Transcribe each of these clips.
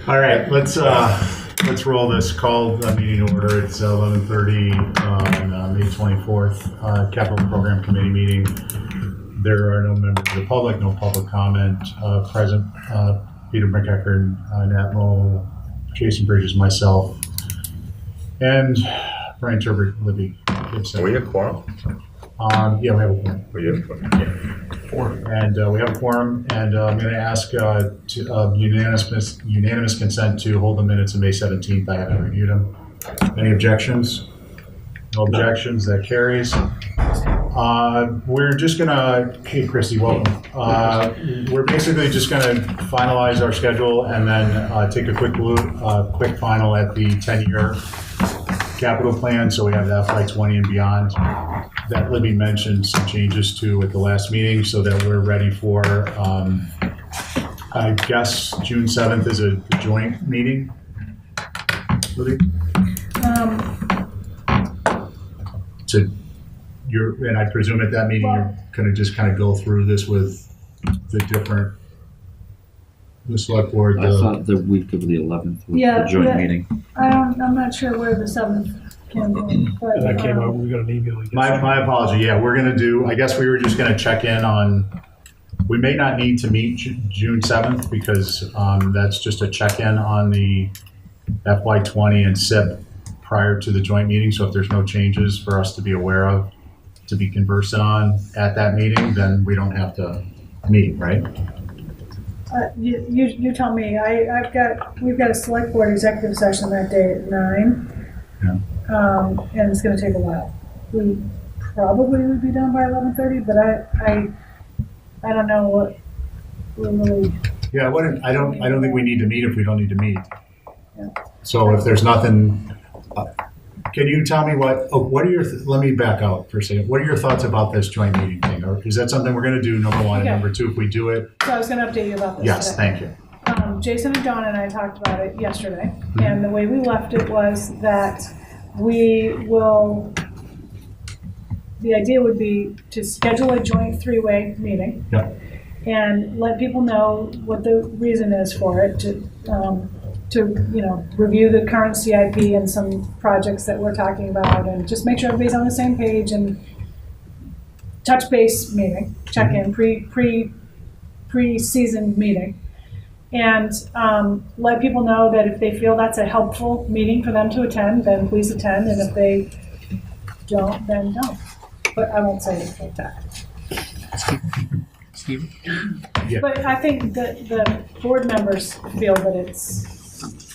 All right, let's roll this call meeting to order. It's 11:30 on May 24th, Capital Program Committee meeting. There are no members of the public, no public comment. Present, Peter McEachern, Nat Moe, Jason Bridges, myself, and Brian Turbert, Libby Gibson. Are we a quorum? Yeah, we have a quorum. We do? And we have a quorum, and I'm going to ask unanimous consent to hold the minutes of May 17th. I haven't reviewed them. Any objections? No objections. That carries. We're just going to, hey, Christy, welcome. We're basically just going to finalize our schedule and then take a quick final at the 10-year capital plan, so we have the FY20 and beyond that Libby mentioned some changes to at the last meeting, so that we're ready for, I guess, June 7th is a joint meeting. Libby? And I presume at that meeting you're going to just kind of go through this with the select board. I thought the week of the 11th was the joint meeting. I'm not sure where the 7th came from. But, that came out, we got an email. My apology. Yeah, we're going to do, I guess we were just going to check in on, we may not need to meet June 7th because that's just a check-in on the FY20 and SIP prior to the joint meeting. So if there's no changes for us to be aware of, to be conversant on at that meeting, then we don't have to meet, right? You tell me. We've got a select board executive session that day at 9. Yeah. And it's going to take a while. We probably would be done by 11:30, but I don't know what we're really. Yeah, I don't think we need to meet if we don't need to meet. Yeah. So if there's nothing, can you tell me what are your? Let me back out for a second. What are your thoughts about this joint meeting thing? Or is that something we're going to do? Number one, okay. And number two, if we do it. So I was going to update you about this. Yes, today. thank you. Jason and Dawn and I talked about it yesterday, and the way we left it was that the idea would be to schedule a joint three-way meeting. Yep. And let people know what the reason is for it, to review the current CIP and some projects that we're talking about, and just make sure everybody's on the same page, and touch base meeting, check in, pre-season meeting. And let people know that if they feel that's a helpful meeting for them to attend, then please attend. And if they don't, then don't. But I won't say it like that. Steve? Yeah. But I think that the board members feel that it's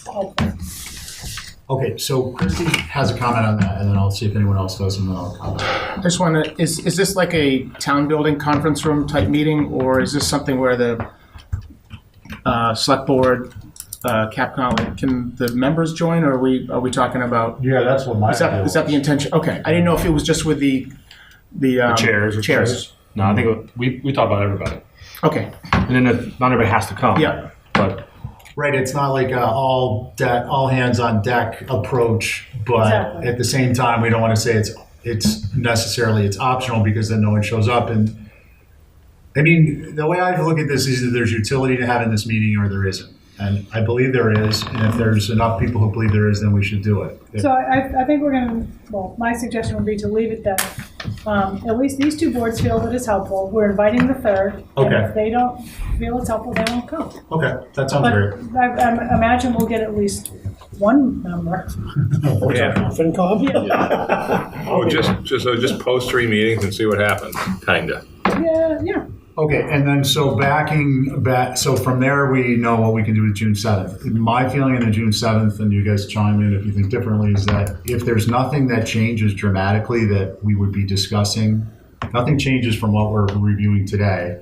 helpful. Okay, so Christy has a comment on that, and then I'll see if anyone else does, and then I'll comment. I just want to, is this like a town building conference room type meeting, or is this something where the select board, Capcom, can the members join, or are we talking about? Yeah, that's what my is that the intention? Okay, I didn't know if it was just with the chairs. No, I think we talk about everybody. Okay. And then not everybody has to come. Yeah. But right, it's not like a all hands on deck approach, but Exactly. At the same time, we don't want to say it's necessarily it's optional because then no one shows up. And I mean, the way I look at this is that there's utility to having this meeting or there isn't. And I believe there is. And if there's enough people who believe there is, then we should do it. So I think we're going to, my suggestion would be to leave it that at least these two boards feel that it's helpful. We're inviting the third. Okay. And if they don't feel it's helpful, they won't come. Okay, that sounds great. But I imagine we'll get at least one member. FinCom? Yeah. Oh, just post 3 meetings and see what happens, kinda. Yeah. Okay, and then so backing back, so from there we know what we can do with June 7th. My feeling on the June 7th, and you guys chime in if you think differently, is that if there's nothing that changes dramatically that we would be discussing, nothing changes from what we're reviewing today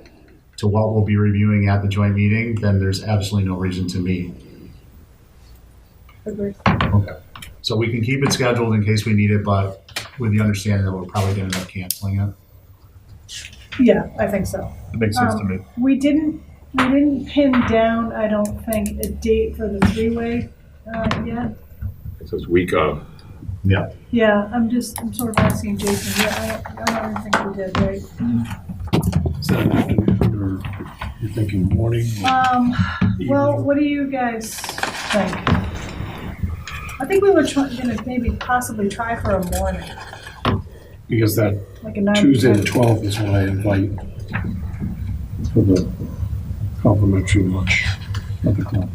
to what we'll be reviewing at the joint meeting, then there's absolutely no reason to meet. Agreed. Okay, so we can keep it scheduled in case we need it, but with the understanding that we're probably going to end up canceling it. Yeah, I think so. It makes sense to me. We didn't pin down, I don't think, a date for the three-way yet. It says week of. Yeah. Yeah, I'm sort of asking Jason. Yeah, I don't think we did, right? Is that an afternoon or you're thinking morning? Well, what do you guys think. I think we were gonna maybe possibly try for a morning, Because that like a 9 to Tuesday the 10. 12th is when I invite for the complimentary lunch at the club.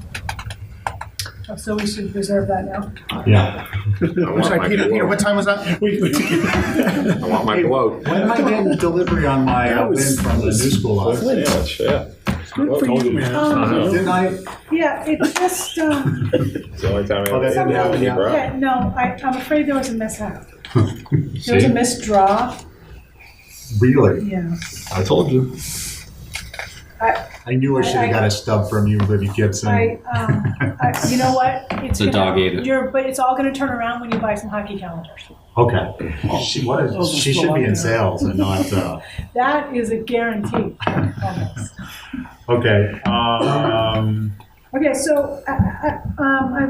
Oh, so we should reserve that now. Yeah. I'm sorry, Peter, what time was that? I want my quote. When am I getting delivery on my win from the new school office? Sandwich, yeah. Good for you, man. Didn't I? Yeah, it just, It's the only time I Oh, that didn't happen yet? yeah, no, I'm afraid there was a mishap. There was a missed draw, Really? yeah. I told you. I knew I should have got a stub from you, Libby Gibson. You know what? It's The dog ate it. But it's all gonna turn around when you buy some hockey calendars. Okay. She should be in sales and not, That is a guarantee, almost. okay. Okay, so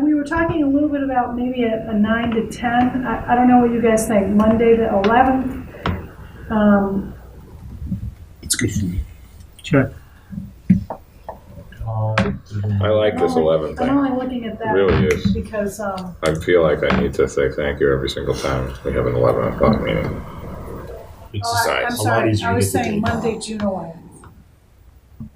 we were talking a little bit about maybe a 9 to 10. I don't know what you guys think. Monday the 11th. It's good for me. Sure. I like this 11 I'm thing. only looking at It that really is. because I feel like I need to say thank you every single time we have an 11 o'clock meeting. It's I'm nice. sorry. easier I to was get the saying date Monday, June 11th,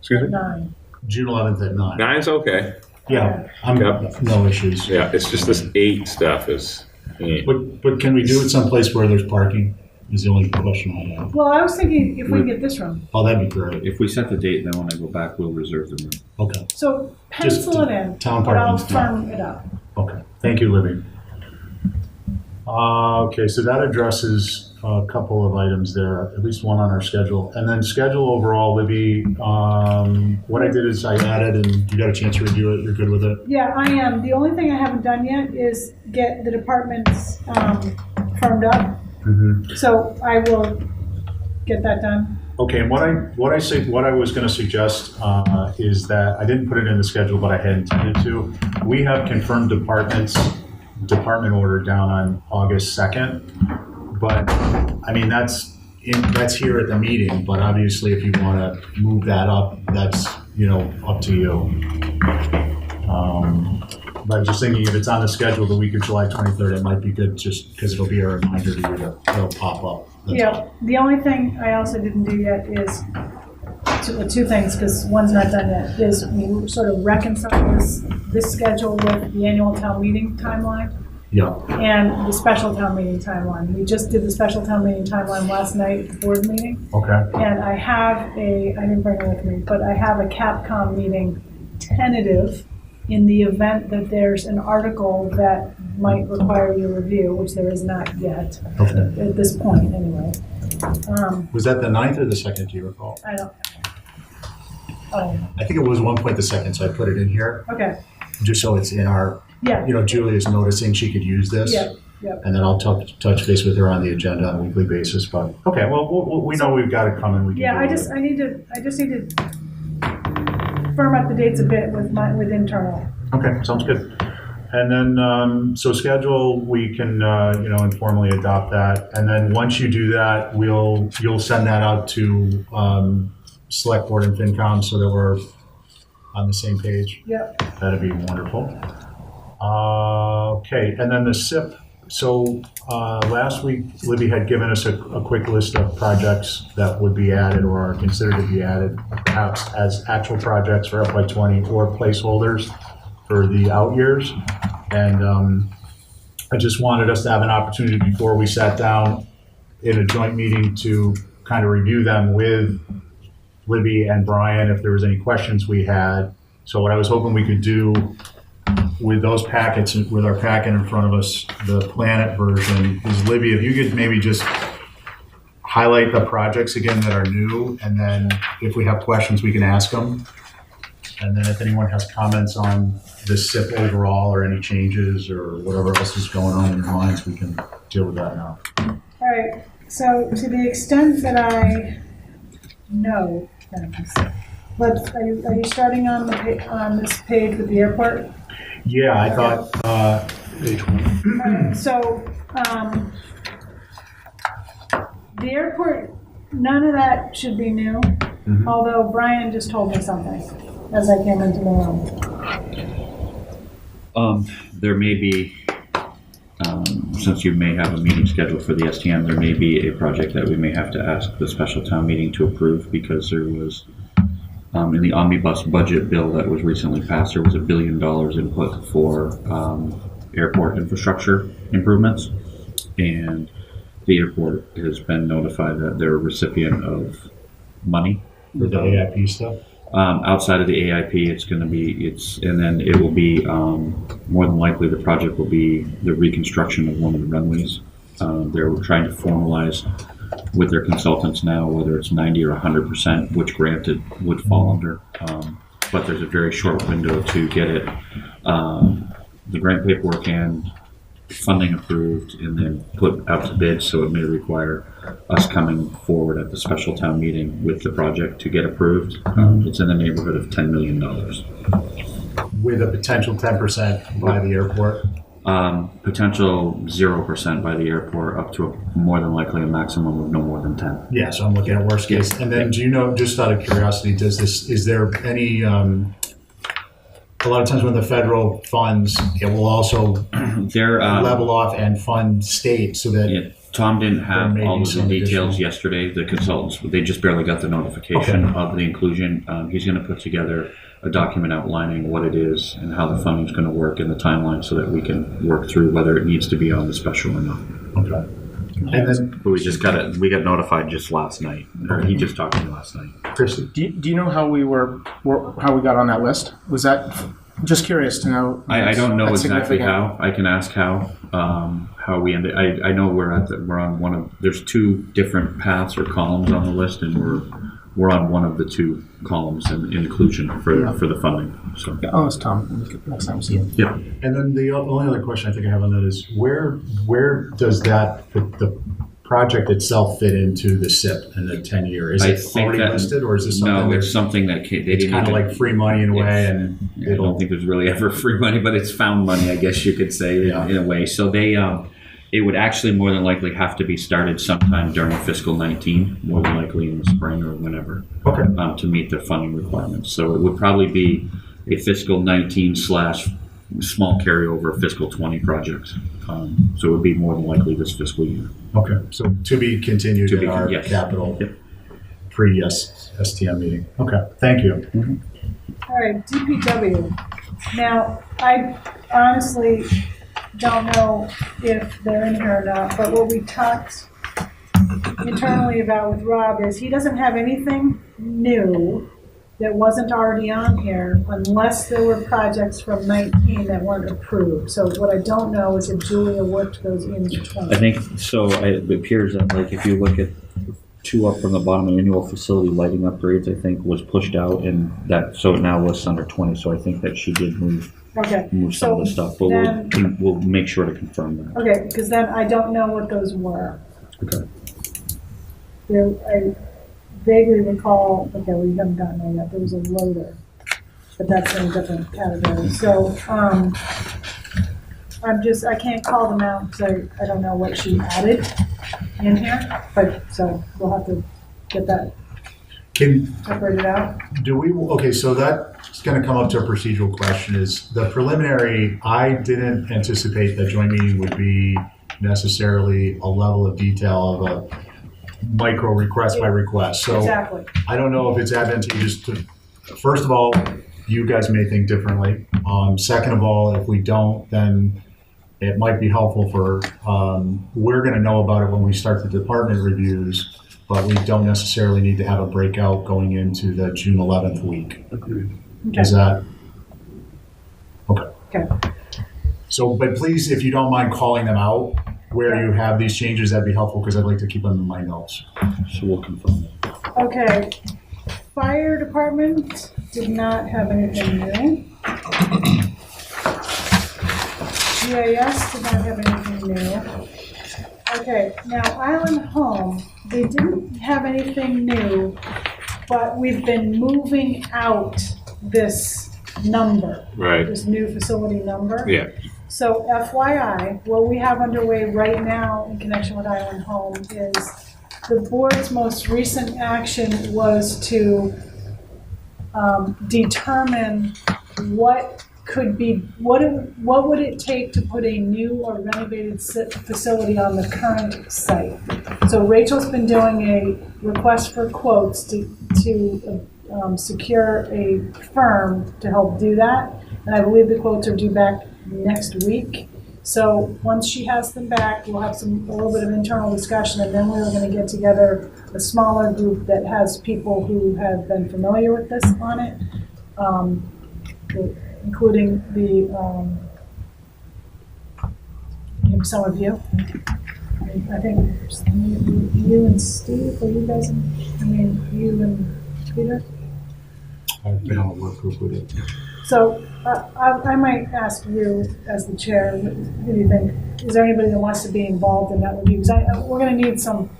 Excuse me? 9. June 11th at 9. 9's okay. Yeah, Yep. no issues. Yeah, it's just this 8 stuff is. But can we do it someplace where there's parking? Is the only question I have. Well, I was thinking if we can get this room. Oh, that'd be great. If we set the date, then when I go back, we'll reserve the room. Okay, So pencil it in, town but I'll parking's not- firm it up. okay. Thank you, Libby. Okay, so that addresses a couple of items there, at least one on our schedule. And then schedule overall, Libby, what I did is I added, and you got a chance to review it, you're good with it? Yeah, I am. The only thing I haven't done yet is get the departments firmed up. Mm-hmm. So I will get that done. Okay, and what I was going to suggest is that I didn't put it in the schedule, but I had intended to. We have confirmed department order down on August 2nd, but I mean that's here at the meeting. But obviously, if you want to move that up, that's up to you. But just thinking, if it's on the schedule the week of July 23rd, it might be good just because it'll be a reminder to you that it'll pop up. That's Yeah, all. the only thing I also didn't do yet is two things, because one's not done yet, is we sort of reconcile this schedule with the annual town meeting timeline Yeah. and the special town meeting timeline. We just did the special town meeting timeline last night at the board meeting, Okay. and I didn't bring it with me, but I have a Capcom meeting tentative in the event that there's an article that might require your review, which there is not yet, Okay. at this point, anyway. Was that the 9th or the 2nd? Do you recall? I don't. Oh, I think it was one point the 2nd, so I put it in here okay, just so it's in our. yeah, Julia's noticing she could use this. yeah, yeah. And then I'll touch base with her on the agenda on a weekly basis. But okay, well, we know we've got it coming. We can. Yeah, deal I with just it. need to firm up the dates a bit with internal. Okay, sounds good. And then, so schedule, we can, informally adopt that. And then once you do that, you'll send that out to Select Board and FinCom so that we're on the same page. Yep. That'd be wonderful. Okay, and then the SIP. So last week, Libby had given us a quick list of projects that would be added or are considered to be added, perhaps as actual projects for FY20 or placeholders for the out years. And I just wanted us to have an opportunity before we sat down in a joint meeting to kind of review them with Libby and Brian if there was any questions we had. So what I was hoping we could do with those packets, with our packet in front of us, the Planet version, is Libby, if you could maybe just highlight the projects again that are new, and then if we have questions, we can ask them. And then if anyone has comments on the SIP overall or any changes or whatever else is going on in your minds, we can deal with that now. All right, so to the extent that I know things, are you starting on this page with the airport? Yeah, I thought, page 1. All right, so the airport, none of that should be new, although Brian just told me something as I came into the room. There may be, since you may have a meeting scheduled for the STM, there may be a project that we may have to ask the special town meeting to approve because there was, in the omnibus budget bill that was recently passed, there was $1 billion input for airport infrastructure improvements. And the airport has been notified that they're a recipient of money. For the AIP stuff? Outside of the AIP, and then it will be, more than likely the project will be the reconstruction of one of the runways. They're trying to formalize with their consultants now, whether it's 90 or 100%, which grant it would fall under. But there's a very short window to get it, the grant paperwork and funding approved and then put out to bid, so it may require us coming forward at the special town meeting with the project to get approved. It's in the neighborhood of $10 million. With a potential 10% by the airport? Potential 0% by the airport, up to more than likely a maximum of no more than 10. Yeah, so I'm looking at worst case. And then do you know, just out of curiosity, is there any, a lot of times when the federal funds, it will also They're level off and fund state so that yeah, Tom didn't have may all be of the some details additional- yesterday. The consultants, they just barely got the notification Okay. of the inclusion. He's going to put together a document outlining what it is and how the funding is going to work in the timeline so that we can work through whether it needs to be on the special or not. Okay. And then, But we got notified just last night, or he just talked to me last night. Christy, Do you know how how we got on that list? Was that, just curious to know? I don't know That's exactly significant. how. I can ask how we ended. I know we're on one of. There's two different paths or columns on the list, and we're on one of the two columns in inclusion for the funding. So Oh, it's Tom. Next time we see him. yeah, and then the only other question I think I have on that is where does the project itself fit into the SIP and the 10-year? Is I it think already that- listed, or is this something no, that's it's something that they it's didn't. kind of even- like free money in a way, and I don't think there's really ever free money, but it's found money, I guess you could say, in a way. So they, it would actually more than likely have to be started sometime during fiscal 19, more than likely in the spring or whenever, Okay. to meet the funding requirements. So it would probably be a fiscal 19 / small carryover of fiscal 20 projects. So it would be more than likely this fiscal year. Okay, so to be continued To be in our yes. capital Yep. pre-STM meeting. Okay, thank you. All right, DPW. Now, I honestly don't know if they're in here or not, but what we talked internally about with Rob is he doesn't have anything new that wasn't already on here unless there were projects from 19 that weren't approved. So what I don't know is if Julia worked those into 20. I think so. It appears that, like, if you look at 2 up from the bottom, annual facility lighting upgrades, I think was pushed out, and that so it now lists under 20. So I think that she did move Okay. some of the stuff, but then- we'll make sure to confirm that. Okay, because then I don't know what those were. Okay. I vaguely recall, okay, we haven't gotten there yet, there was a loader, but that's in a different category. So, I can't call them out because I don't know what she added in here, but, so we'll have to get that separated out. Okay, so that's going to come up to a procedural question is the preliminary, I didn't anticipate that joint meeting would be necessarily a level of detail of a micro request by request. So Exactly. I don't know if it's advantageous to, first of all, you guys may think differently. Second of all, if we don't, then it might be helpful for, we're going to know about it when we start the department reviews, but we don't necessarily need to have a breakout going into the June 11th week. Agreed. Okay. Is that? Okay. Okay. So, but please, if you don't mind calling them out where you have these changes, that'd be helpful because I'd like to keep them in my notes. So we'll confirm that. Okay. Fire department did not have anything new. GIS did not have anything new. Okay, now Island Home, they didn't have anything new, but we've been moving out this number, Right. this new facility number. Yeah. So FYI, what we have underway right now in connection with Island Home is the board's most recent action was to determine what could be, what would it take to put a new or renovated facility on the current site? So Rachel's been doing a request for quotes to secure a firm to help do that. And I believe the quotes are due back next week. So once she has them back, we'll have a little bit of internal discussion, and then we're going to get together a smaller group that has people who have been familiar with this on it, including some of you. I think you and Steve, or you guys, you and Peter. I've been on a work group with it. So I might ask you as the chair, who do you think? Is there anybody that wants to be involved in that review? Because we're going to need some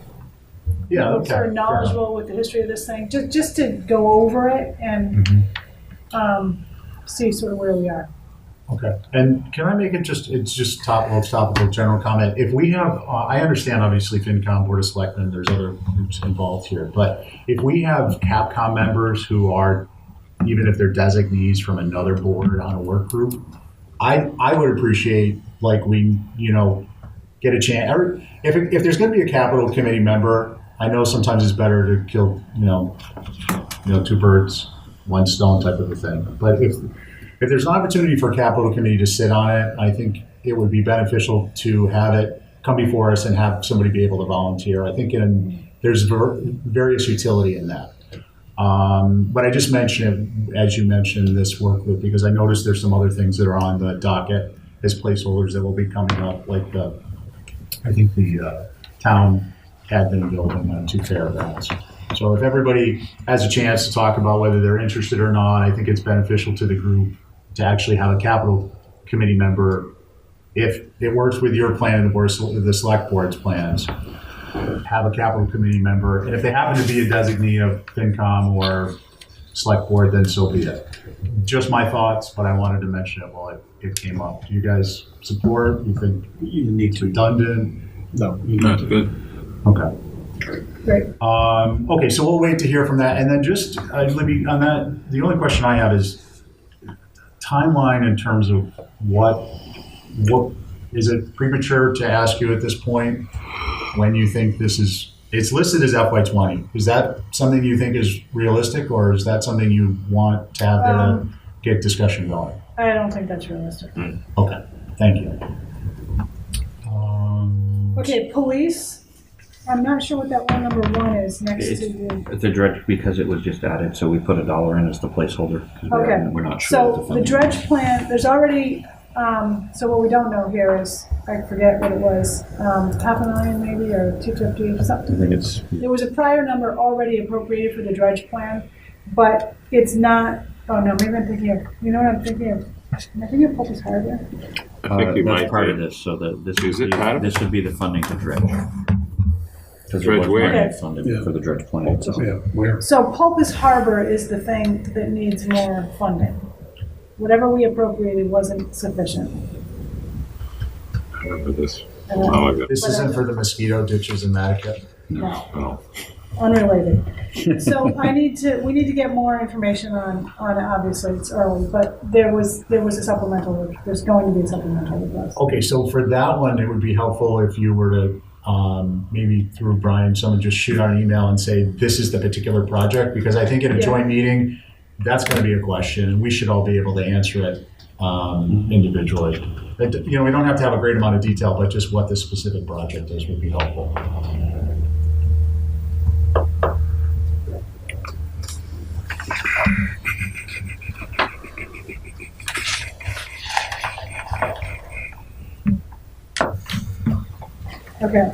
folks who are knowledgeable with the history of this thing, just to go over it and see sort of where we are. Okay. And can I make it it's just topical general comment. If we have, I understand obviously FinCom, Board of Selectmen, there's other groups involved here, but if we have CAPCOM members who are, even if they're designees from another board on a work group, I would appreciate, like, we, get a chance. If there's going to be a capital committee member, I know sometimes it's better to kill, two birds, one stone type of a thing. But if there's an opportunity for a capital committee to sit on it, I think it would be beneficial to have it come before us and have somebody be able to volunteer. I think there's various utility in that. But I just mentioned it, as you mentioned, this work group, because I noticed there's some other things that are on the docket as placeholders that will be coming up, like the town admin building on 2 fairgrounds. So if everybody has a chance to talk about whether they're interested or not, I think it's beneficial to the group to actually have a capital committee member, if it works with your plan and the select board's plans, have a capital committee member. And if they happen to be a designee of FinCom or select board, then so be it. Just my thoughts, but I wanted to mention it while it came up. Do you guys support? You think You need it's to. redundant? No, you need That's to. good. Okay. Great. Okay, so we'll wait to hear from that. And then just, Libby, on that, the only question I have is timeline in terms of what is it premature to ask you at this point when you think it's listed as FY20. Is that something you think is realistic, or is that something you want to have there to get discussion going? I don't think that's realistic. Okay, thank you. Okay, police. I'm not sure what that one number 1 is next to the. The dredge, because it was just added, so we put $1 in as the placeholder. 'Cause Okay. we're not sure. what So the funding is. dredge plan, there's already, so what we don't know here is, I forget what it was, $500,000 maybe, or 250 or I something. think it's, There was a prior number already appropriated for the dredge plan, but it's not, oh no, maybe I'm thinking of, you know what I'm thinking of? Am I thinking of Pulpus Harbor? I think you that's might part be. of this, so that this Is would it part of be, this would be the funding to dredge. Because Dredge there was where? money Okay. funded Yeah. for the dredge plan itself. Yeah, where? So Pulpus Harbor is the thing that needs more funding. Whatever we appropriated wasn't sufficient. I remember this. Uh, Oh, my God. This isn't for the mosquito ditches in Nantucket. No, Oh. unrelated. So we need to get more information on it. Obviously, it's early, but there's going to be a supplemental request. Okay, so for that one, it would be helpful if you were to maybe through Brian, someone just shoot out an email and say, this is the particular project, because I think in a Yeah. joint meeting, that's going to be a question, and we should all be able to answer it individually. We don't have to have a great amount of detail, but just what the specific project is would be helpful. Okay.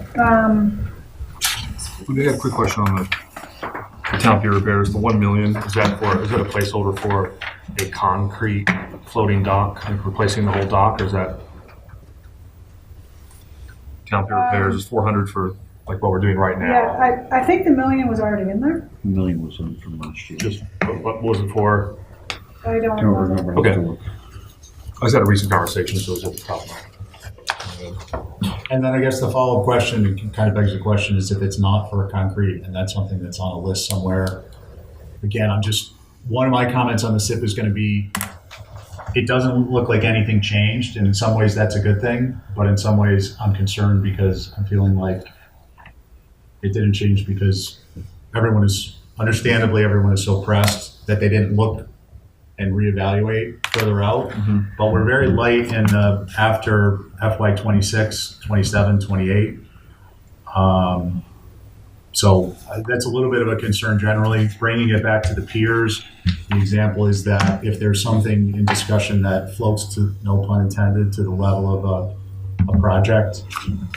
We did have a quick question on the town pier repairs. The 1 million, is that a placeholder for a concrete floating dock, like replacing the whole dock, or is that town pier repairs is 400 for like what we're doing right now? Yeah, I think the $1 million was already in there. $1 million was in from last year. Just what was it for? I don't Don't remember. remember. Okay. I just had a recent conversation, so it was at the top of my head. And then I guess the follow-up question, it kind of begs the question, is if it's not for concrete, and that's something that's on a list somewhere. Again, one of my comments on the SIP is going to be, it doesn't look like anything changed, and in some ways that's a good thing, but in some ways I'm concerned because I'm feeling like it didn't change because everyone is so pressed that they didn't look and reevaluate further out. But we're very light in the after FY 26, 27, 28. So that's a little bit of a concern generally. Bringing it back to the peers, the example is that if there's something in discussion that floats to, no pun intended, to the level of a project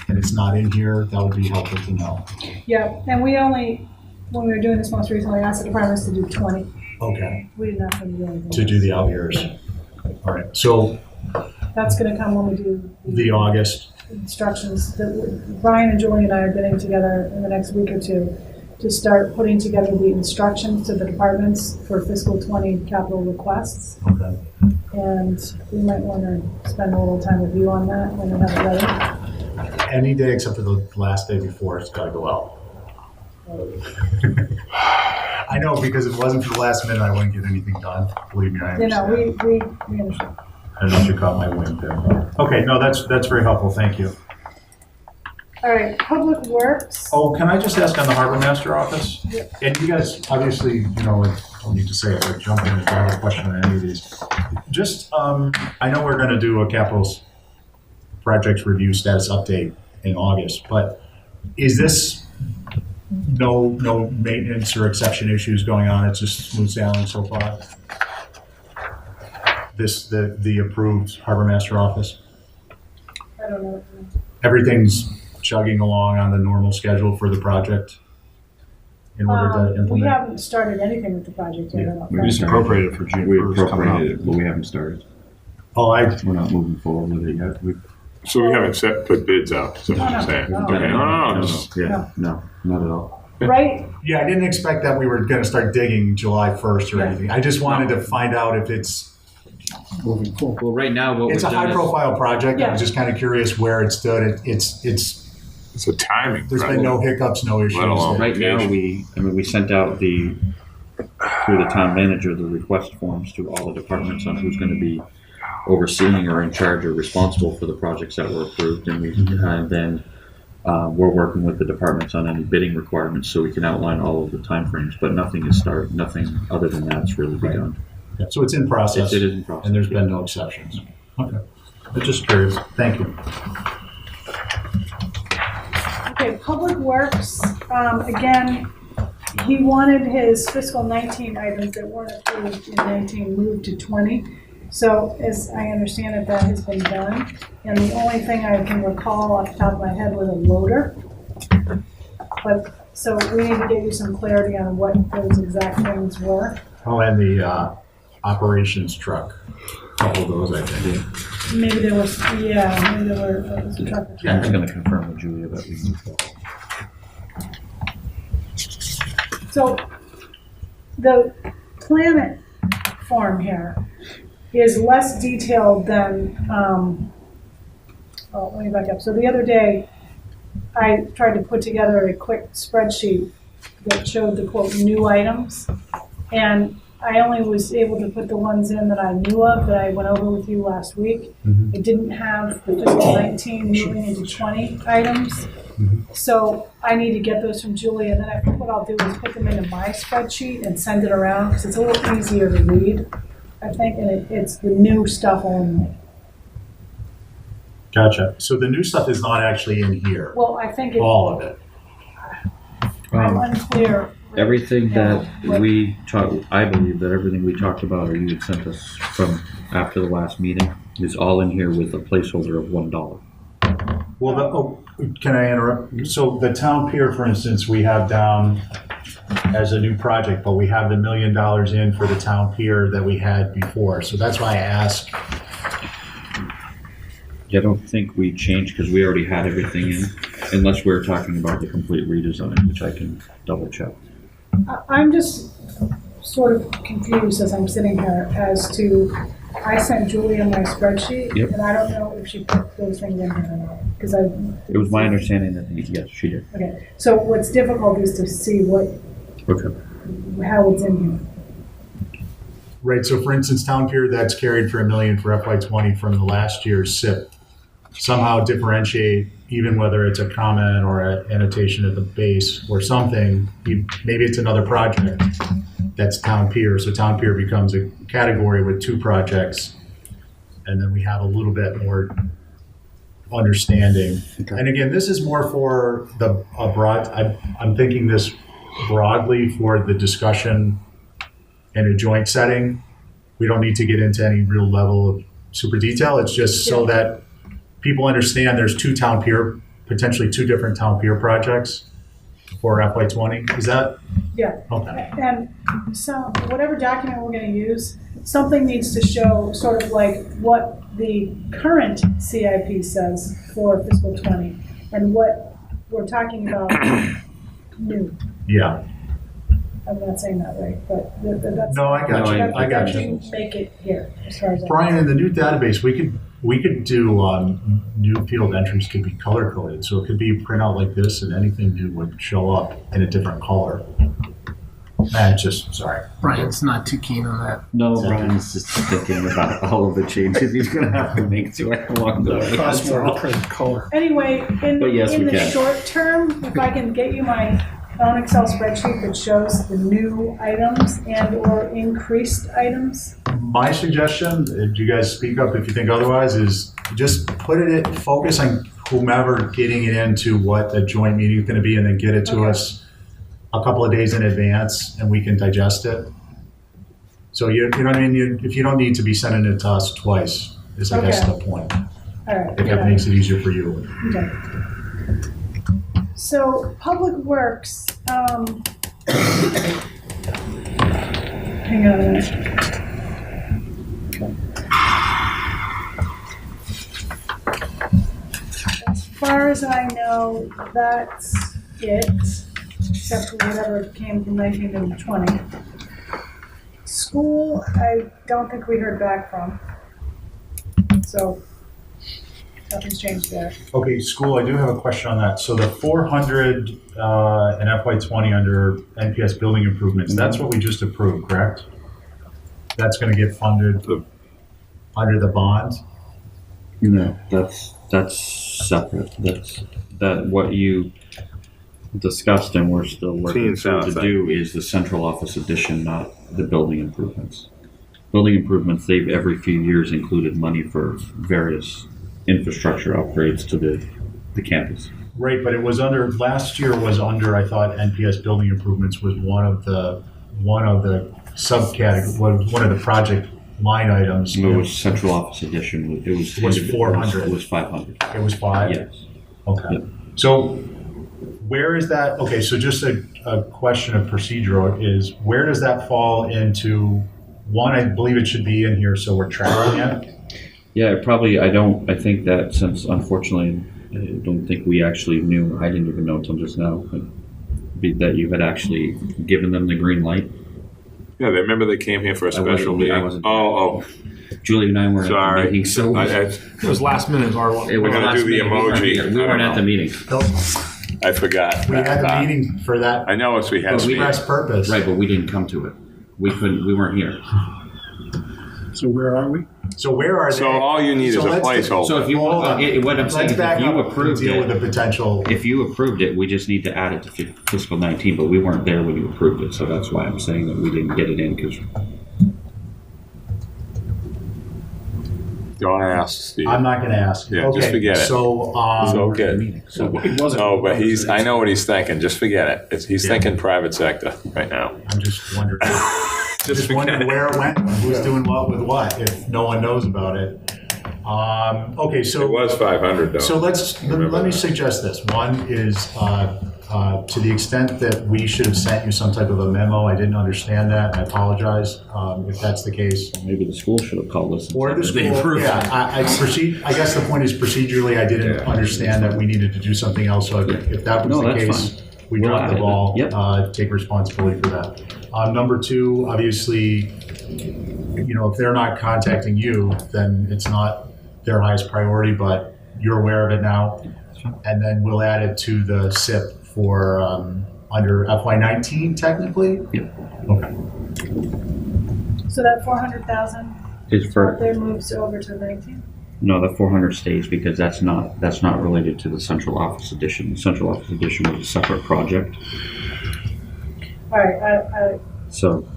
and it's not in here, that would be helpful to know. Yeah, and we only, when we were doing this most recently, asked the departments to do 20. Okay, We didn't ask them to do anything. to do the out years. All right, so That's gonna come when we do the August, instructions. Brian and Julie and I are getting together in the next week or two to start putting together the instructions to the departments for fiscal 20 capital requests. okay. And we might want to spend a little time with you on that when we have it ready. Any day except for the last day before, it's gotta go out. I know, because if it wasn't for the last minute, I wouldn't get anything done. Believe me, I You know, understand. we understand. I don't know if you caught my wind there. Okay, no, that's very helpful, thank you. All right, Public Works. Oh, can I just ask on the harbor master office? Yeah. And you guys, obviously, you know, I don't need to say it, but jump in if you have a question on any of these. Just, I know we're gonna do a capital projects review status update in August, but is this no maintenance or exception issues going on? It's just smooth sailing so far? The approved harbor master office? I don't know. Everything's chugging along on the normal schedule for the project in order to We implement? haven't started anything with the project yet. I don't we think. Just appropriated for June We 1st coming up. appropriated it, but we haven't started. Oh, We're not moving forward with it yet. So we haven't put bids out, is what you're saying? No. Okay, no, just- Yeah, no, not at all. Right, yeah, I didn't expect that we were gonna start digging July 1st or Yeah. anything. I just wanted to find out if it's moving forward. Well, right now, what a high profile project. I Yeah. was just kind of curious where it stood. It's It's a timing. there's been no hiccups, no issues. Let alone- Right now, we sent out through the town manager, the request forms to all the departments on who's gonna be overseeing or in charge or responsible for the projects that were approved, and then we're working with the departments on any bidding requirements so we can outline all of the timeframes, but nothing other than that's really begun. Yeah, so it's in process. It is in process. And there's been no exceptions. Okay. I'm just curious. Thank you. okay, Public Works, again, he wanted his fiscal 19 items that weren't approved in 19 moved to 20. So as I understand it, that has been done. And the only thing I can recall off the top of my head was a loader. But, so we need to get you some clarity on what those exact things were. Oh, and the operations truck. A couple of those, I think. Maybe there was, that was a truck. I'm just gonna confirm with Julia that we move forward. So the planet form here is less detailed than, let me back up. So the other day, I tried to put together a quick spreadsheet that showed the quote new items. And I only was able to put the ones in that I knew of, that I went over with you last week. It didn't have the fiscal 19 moving into 20 items. So I need to get those from Julie, and then I think what I'll do is put them into my spreadsheet and send it around, because it's a little easier to read, I think, and it's the new stuff only. Gotcha. So the new stuff is not actually in here. Well, I think All of it. I'm unclear. Everything that What- we talked, I believe that everything we talked about, or you had sent us from after the last meeting, is all in here with a placeholder of $1. Well, can I interrupt? So the town pier, for instance, we have down as a new project, but we have the $1 million in for the town pier that we had before. So that's why I asked. I don't think we changed because we already had everything in, unless we're talking about the complete redesign, which I can double check. I'm just sort of confused as I'm sitting here as to, I sent Julia my spreadsheet, Yep. and I don't know if she put those things in here or not, because It was my understanding that, yes, she did. Okay, so what's difficult is to see Okay. how it's in here. Right, so for instance, town pier that's carried for $1 million for FY20 from the last year's SIP, somehow differentiate, even whether it's a comment or an annotation at the base or something, maybe it's another project that's town pier, so town pier becomes a category with 2 projects, and then we have a little bit more understanding. Okay. And again, this is more for a broad, I'm thinking this broadly for the discussion in a joint setting. We don't need to get into any real level of super detail. It's just so that people understand there's 2 town pier, potentially 2 different town pier projects for FY20. Is that? Yeah. Okay. And so whatever document we're going to use, something needs to show sort of like what the current CIP says for fiscal 20 and what we're talking about new. Yeah. I'm not saying that right, but that's. No, I got you. I got you. Make it here, as far as I. Brian, in the new database, we could do new field entries could be color coded, so it could be print out like this, and anything new would show up in a different color. Just sorry. Brian's not too keen on that. No, Brian's just thinking about all of the changes he's going to have to make to it along the way. Cost more to print color. Anyway, in But yes, we the can. short term, if I can get you my own Excel spreadsheet that shows the new items and or increased items. My suggestion, if you guys speak up if you think otherwise, is just focus on whomever getting it into what the joint meeting is going to be, and then get it to us a couple of days in advance, and we can digest it. So you know what I mean? If you don't need to be sending it to us twice, is I guess the point. All right. If it makes it easier for you. Okay. So Public Works, hang on a minute. As far as I know, that's it, except for whatever came from 19 and 20. School, I don't think we heard back from. So nothing's changed there. Okay, school, I do have a question on that. So the 400 in FY20 under NPS building improvements, that's what we just approved, correct? That's going to get funded under the bond? No, that's separate. That what you discussed and we're still working through to do is the central office addition, not the building improvements. Building improvements, they've every few years included money for various infrastructure upgrades to the campus. Right, but it was under, last year was under, I thought NPS building improvements was one of the subcategories, one of the project line items. It was central office addition. It was 400. It was 500. It was 5? Yes. Okay. Yep. So where is that, okay, so just a question of procedural is, where does that fall into, one, I believe it should be in here, so we're tracking it. Yeah, I think that since unfortunately, I don't think we actually knew, I didn't even know until just now, that you had actually given them the green light. Yeah, they remember they came here for a special meeting. I wasn't. Oh, Julie and I weren't at sorry. the meeting, so It was last minute, our it was gonna last do the minute. emoji. We weren't at the meeting. I forgot. We had the meeting for that I know it's we had. express purpose. Right, but we didn't come to it. We weren't here. So where are we? So where are they? So all you need is a placeholder. So if you Hold on. want, what I'm saying Let's is back if you up and approved deal with the it, potential. if you approved it, we just need to add it to fiscal 19, but we weren't there when you approved it, so that's why I'm saying that we didn't get it in, because Don't ask, Steve. I'm not going to ask. Yeah, okay, just forget it. So, It's okay. so It wasn't. No, but I know what he's thinking. Just forget it. He's thinking private sector right now. I'm just wondering. Just Just wondering forget it. where it went, who's doing what with what, if no one knows about it. Okay, It so was 500 though. so let me suggest this. One is to the extent that we should have sent you some type of a memo. I didn't understand that. I apologize if that's the case. maybe the school should have called us. and Or said the that they school, approved it. yeah. I guess the point is procedurally, I didn't understand that we needed to do something else. So if that was No, the that's case, fine. we We'll dropped add the it. ball. Yep. Take responsibility for that. Number two, obviously, if they're not contacting you, then it's not their highest priority, but you're aware of it now. And then we'll add it to the SIP for under FY19 technically? Yep. Okay. So that 400,000 Is for, there moves over to 19? no, the 400 stays because that's not related to the central office addition. The central office addition was a separate project. All right, I So,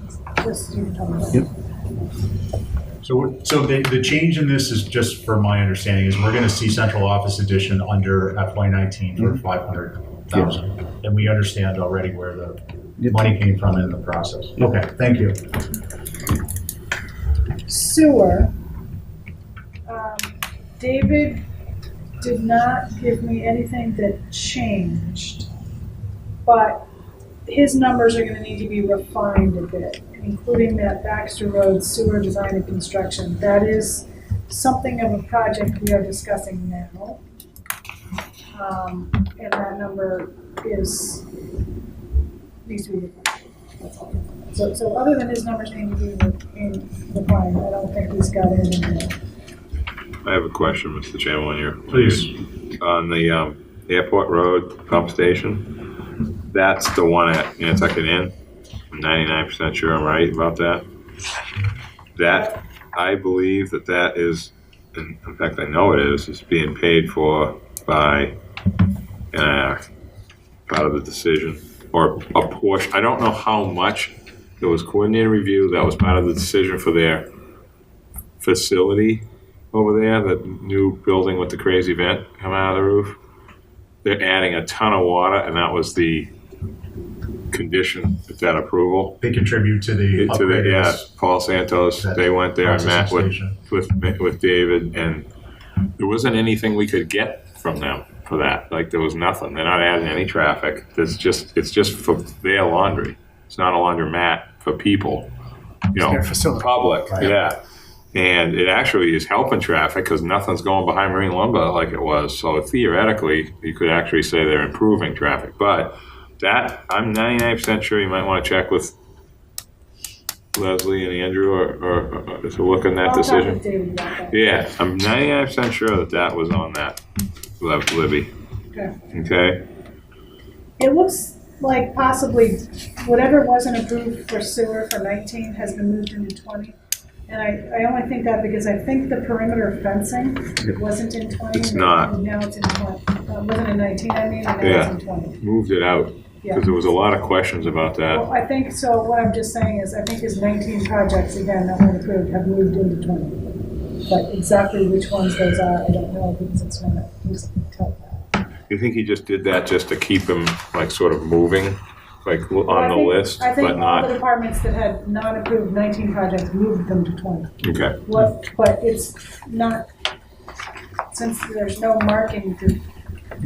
just, you can tell me. Yep. So the change in this is just for my understanding is we're going to see central office addition under FY19 for 500,000. And we understand already where the money came from in the process. Okay, thank you. Sewer. David did not give me anything that changed, but his numbers are gonna need to be refined a bit, including that Baxter Road sewer design and construction. That is something of a project we are discussing now. And that number needs to be refined. That's all. So other than his numbers need to be refined, I don't think he's got anything there. I have a question, Mr. Chairman, when you're Please. on the Airport Road pump station. That's the one at Nantucket Inn. I'm 99% sure I'm right about that. That, I believe that is, in fact, I know it is being paid for by part of the decision or a portion. I don't know how much. There was coordinated review that was part of the decision for their facility over there, the new building with the crazy vent coming out of the roof. They're adding a ton of water, and that was the condition of that approval. They contribute to the upgrade. Yeah, Paul Santos, they went there and met with David, and there wasn't anything we could get from them for that. Like, there was nothing. They're not adding any traffic. It's just for their laundry. It's not a laundromat for people, Their facility. public, Right. yeah. And it actually is helping traffic because nothing's going behind Marine Lumber like it was. So theoretically, you could actually say they're improving traffic. But that, I'm 99% sure you might want to check with Leslie and Andrew or to look on that I'll talk decision. with David about that. Yeah, I'm 99% sure that was on that, Libby. Okay. Okay? It looks like possibly whatever wasn't approved for sewer for 19 has been moved into 20. And I only think that because I think the perimeter fencing wasn't in 20. It's not. And now it's in 20. Wasn't in 19, I mean, and now Yeah. it's in 20. Moved it out Yeah. because there was a lot of questions about that. Well, I think, so what I'm just saying is I think his 19 projects, again, that weren't approved, have moved into 20. But exactly which ones those are, I don't know because it's not, he's tell that. You think he just did that just to keep him like sort of moving, like on the list, I think but all the not? departments that had non-approved 19 projects moved them to 20. Okay. But it's not, since there's no marking to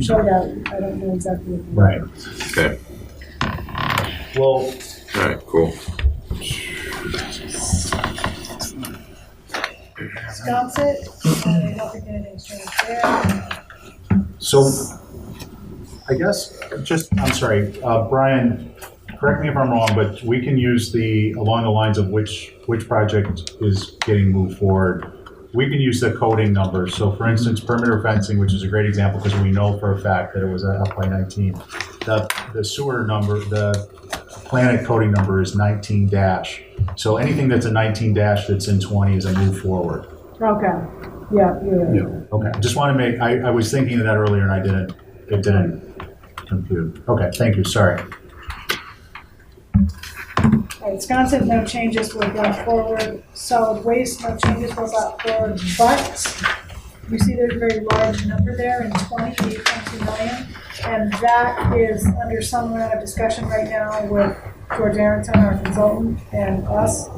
show that, I don't know exactly what. Right. Okay. Well, All right. Cool. Sconset, I don't think anything's changed there. so I guess I'm sorry, Brian, correct me if I'm wrong, but we can use along the lines of which project is getting moved forward. We can use the coding numbers. So for instance, perimeter fencing, which is a great example because we know for a fact that it was a FY19. The sewer number, the planet coding number is 19 dash. So anything that's a 19 dash that's in 20 is a move forward. Okay, yeah, you're right. Okay, just want to make, I was thinking of that earlier and it didn't compute. Okay, thank you, sorry. All right, Sconset, no changes were brought forward. Solid waste, no changes were brought forward, but you see there's a very large number there in 28.2 million. And that is under some amount of discussion right now with George Aronson, our consultant, and us.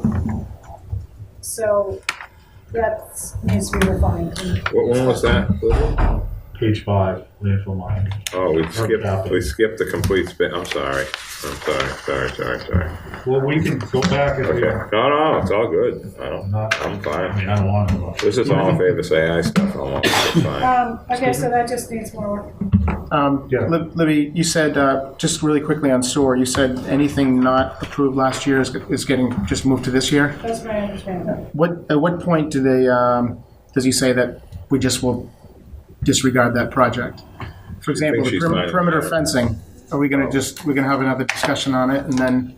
So that needs to be refined. What one was that? Page 5, landfill mine. Oh, we skipped the complete spin. I'm sorry. Sorry. Well, we can go back if we Okay. No, it's all good. I'm I fine. mean, I don't want to. This is all in favor, say aye stuff. It's fine. Okay, so that just needs more work. Yeah. Libby, you said, just really quickly on sewer, you said anything not approved last year is getting just moved to this year? That's my understanding. At what point does he say that we just will disregard that project? For example, think the she's not- perimeter fencing, are we gonna have another discussion on it and then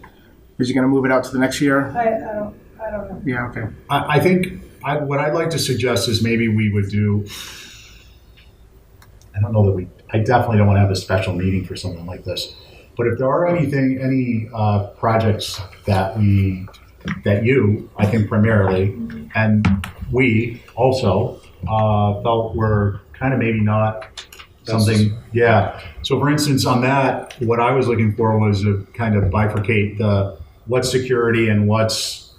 is he gonna move it out to the next year? I I don't know. Yeah, okay. I think what I'd like to suggest is maybe we would do, I don't know that I definitely don't want to have a special meeting for something like this. But if there are any projects that I think primarily, and we also felt were kind of maybe not something, yeah. So for instance, on that, what I was looking for was to kind of bifurcate what's security and what's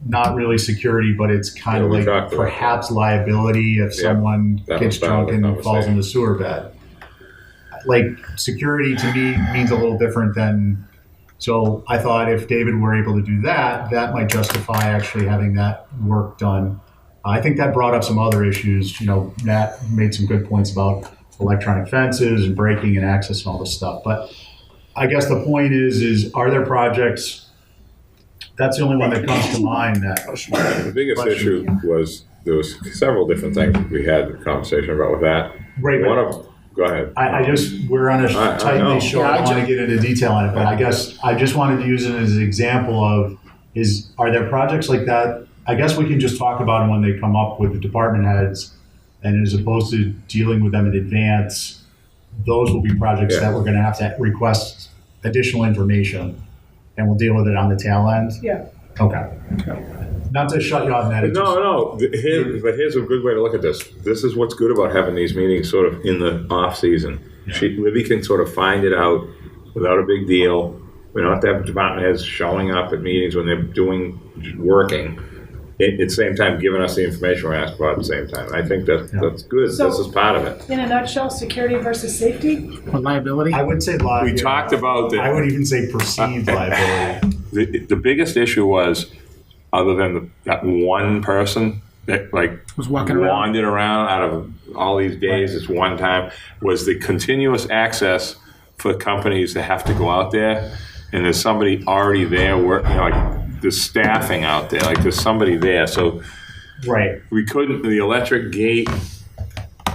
not really security, but it's kind of we like talked about perhaps liability if someone that gets was part of drunk the and falls in the sewer bed. Like security to me means a little different than, so I thought if David were able to do that, that might justify actually having that work done. I think that brought up some other issues. You know, Matt made some good points about electronic fences and breaking and access and all this stuff. But I guess the point is are there projects? That's the only one that comes to mind. The biggest issue was there was several different things we had a conversation about with that. Right. One of them, go ahead. We're on a tight know. leash, so I don't want to get into detail on it, but I guess I just wanted to use it as an example of, are there projects like that? I guess we can just talk about them when they come up with the department heads, and as opposed to dealing with them in advance, those will be projects that we're going to have to request additional information, and we'll deal with it on the tail end. Yeah. Okay. Not to shut you off, Ned. No. Here's a good way to look at this. This is what's good about having these meetings sort of in the off season. Yeah. Libby can sort of find it out without a big deal. We don't have to have department heads showing up at meetings when they're working. At the same time, giving us the information we're asked about at the same time. I think that's good. So, this is part of it. In a nutshell, security versus safety? Or liability? I would say liability. We talked about that. I would even say perceived liability. The biggest issue was, other than that one person that was walking around, wandered around out of all these days, this one time, was the continuous access for companies that have to go out there, and there's somebody already there working, there's staffing out there, there's somebody there. So right. we couldn't, the electric gate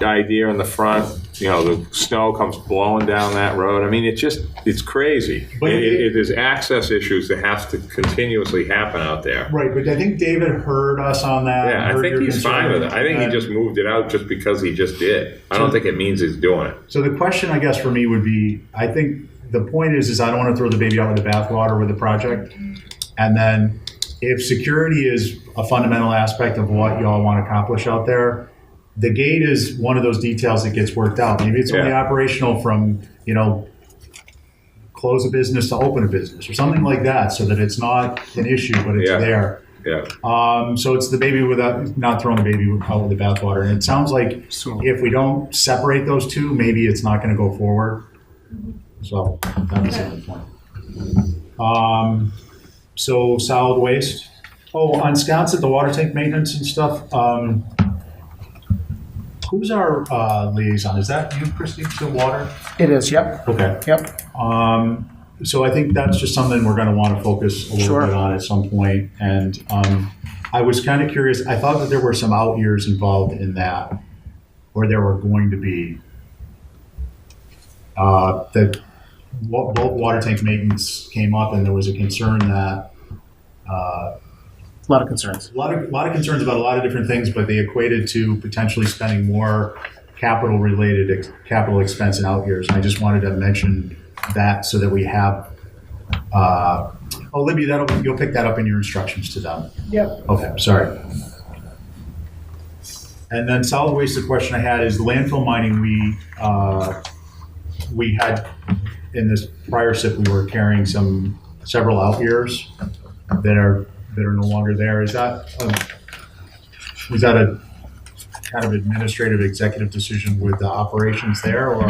idea in the front, the snow comes blowing down that road. I mean, it's crazy. But There's access issues that have to continuously happen out there. Right, but I think David heard us on that. Yeah, I think he's fine with it. I think he just moved it out just because he just did. I don't think it means he's doing it. So the question, I guess, for me would be, I think the point is I don't want to throw the baby out with the bathwater with the project. And then if security is a fundamental aspect of what y'all want to accomplish out there, the gate is one of those details that gets worked out. Maybe it's only operational from, close a business to open a business or something like that, so that it's not an issue, but it's there. Yeah. So it's the baby not throwing the baby out with the bathwater. And it sounds like if we don't separate those two, maybe it's not going to go forward. So that was the point. So solid waste. Oh, on scouts at the water tank maintenance and stuff. Who's our liaison? Is that you, Christy, to water? It is, yep. Okay. Yep. So I think that's just something we're going to want to focus a little bit on at some point. And I was kind of curious. I thought that there were some out years involved in that, or there were going to be. That both water tank maintenance came up, and there was a concern that. A lot of concerns. A lot of concerns about a lot of different things, but they equated to potentially spending more capital expense in out years. And I just wanted to mention that so that we have. Libby, you'll pick that up in your instructions to them. Yep. Okay, sorry. And then solid waste. The question I had is landfill mining. We had in this prior SIP we were carrying several out years that are no longer there. Was that a kind of administrative executive decision with the operations there, or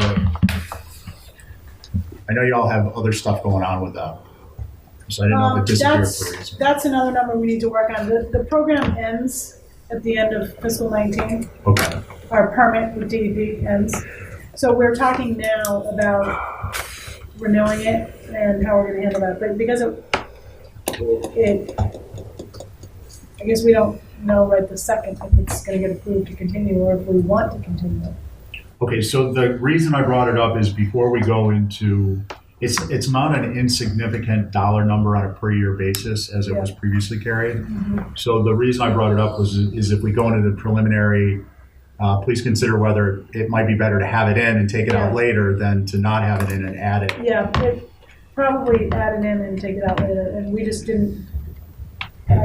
I know you all have other stuff going on with that, so I didn't know if it disappeared for a reason. That's another number we need to work on. The program ends at the end of fiscal 19. Okay. Our permit with DEP ends. So we're talking now about renewing it and how we're going to handle that. But because I guess we don't know right this second if it's going to get approved to continue or if we want to continue it. Okay, so the reason I brought it up is before we go into it's not an insignificant dollar number on a per year basis as it was previously carried. So the reason I brought it up is if we go into the preliminary, please consider whether it might be better to have it in and take it out later than to not have it in and add it. Yeah, probably add it in and take it out later, and we just didn't, we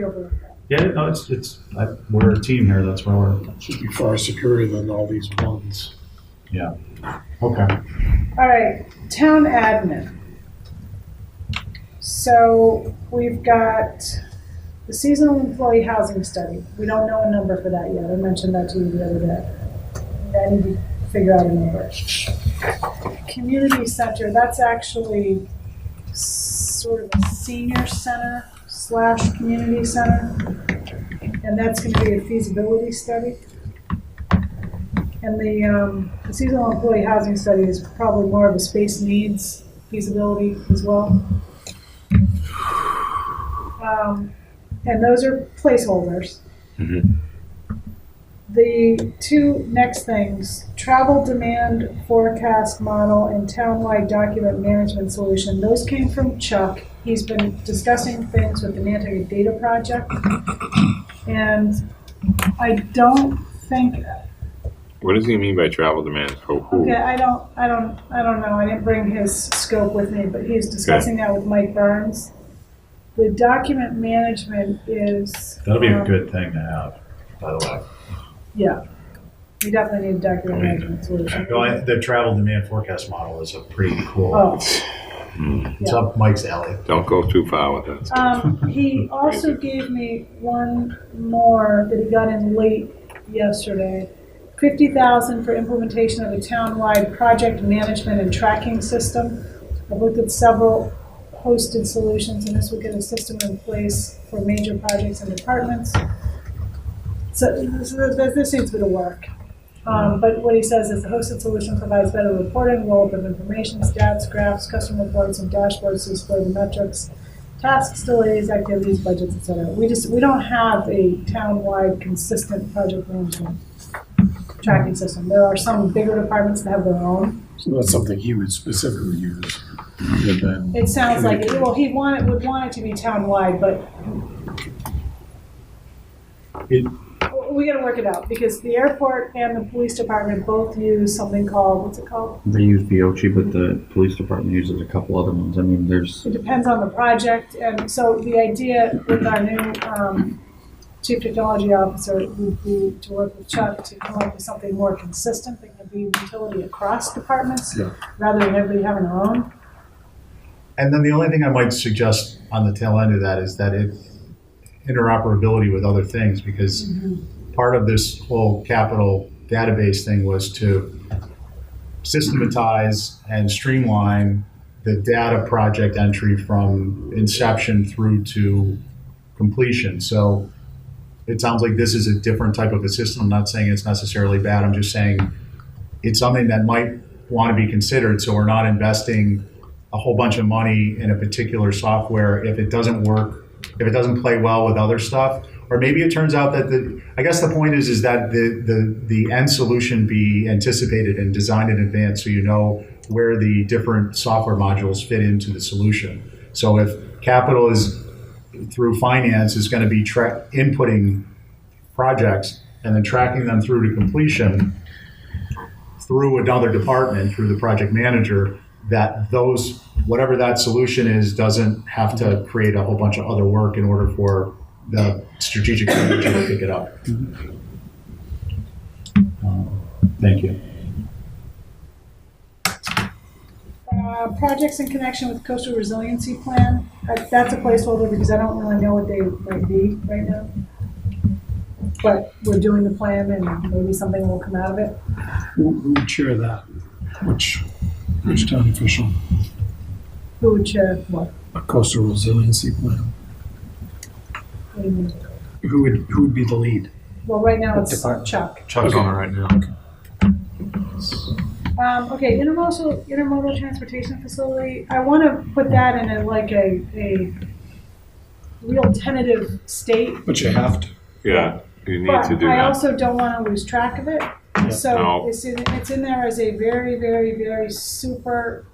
overlooked that. Yeah, no, we're a team here. That's why we're. Should be far superior than all these ones. Yeah. Okay. All right, town admin. So we've got the seasonal employee housing study. We don't know a number for that yet. I mentioned that to you the other day. I need to figure out a number. Community center, that's actually sort of a senior center / community center. And that's going to be a feasibility study. And the seasonal employee housing study is probably more of a space needs feasibility as well. And those are placeholders. The two next things, travel demand forecast model and townwide document management solution, those came from Chuck. He's been discussing things with the Nantucket Data Project. And I don't think... What does he mean by travel demand? Who? Okay, I don't know. I didn't bring his scope with me, but he's discussing that with Mike Burns. The document management is... That'll be a good thing to have, by the way. Yeah. We definitely need a document management solution. The travel demand forecast model is a pretty cool. Oh. It's up Mike's alley. Don't go too far with that. He also gave me one more that he got in late yesterday. $50,000 for implementation of a town-wide project management and tracking system. I've looked at several hosted solutions, and this will get a system in place for major projects and departments. So this seems to work. But what he says is the hosted solution provides better reporting, roll-up of information, stats, graphs, custom reports, and dashboards to display the metrics, tasks, delays, activities, budgets, etc. We don't have a town-wide consistent project management tracking system. There are some bigger departments that have their own. So that's something he would specifically use. It sounds like it. Well, he would want it to be town-wide, but we got to work it out because the airport and the police department both use something called, what's it called? They use VOCI, but the police department uses a couple other ones. I mean, It depends on the project, and so the idea with our new chief technology officer would be to work with Chuck to come up with something more consistent that can be utility across departments rather than everybody having their own. And then the only thing I might suggest on the tail end of that is that interoperability with other things, because part of this whole capital database thing was to systematize and streamline the data project entry from inception through to completion. So it sounds like this is a different type of a system. I'm not saying it's necessarily bad. I'm just saying it's something that might want to be considered. So we're not investing a whole bunch of money in a particular software if it doesn't work, if it doesn't play well with other stuff. Or maybe it turns out that I guess the point is that the end solution be anticipated and designed in advance so you know where the different software modules fit into the solution. So if capital is through finance is going to be inputting projects and then tracking them through to completion through another department, through the project manager, that those, whatever that solution is, doesn't have to create a whole bunch of other work in order for the strategic manager to pick it up. Thank you. Projects in connection with coastal resiliency plan. That's a placeholder because I don't really know what they might be right now. But we're doing the plan and maybe something will come out of it. Who would chair that? Which town official? Who would chair what? A coastal resiliency plan. What do you mean? Who would be the lead? Well, right now it's Chuck. Chuck's on it right now. Okay, intermodal transportation facility. I want to put that in a real tentative state. But you have to. Yeah, you need But to do I that. also don't want to lose track of it. So No. it's in there as a very, very, very super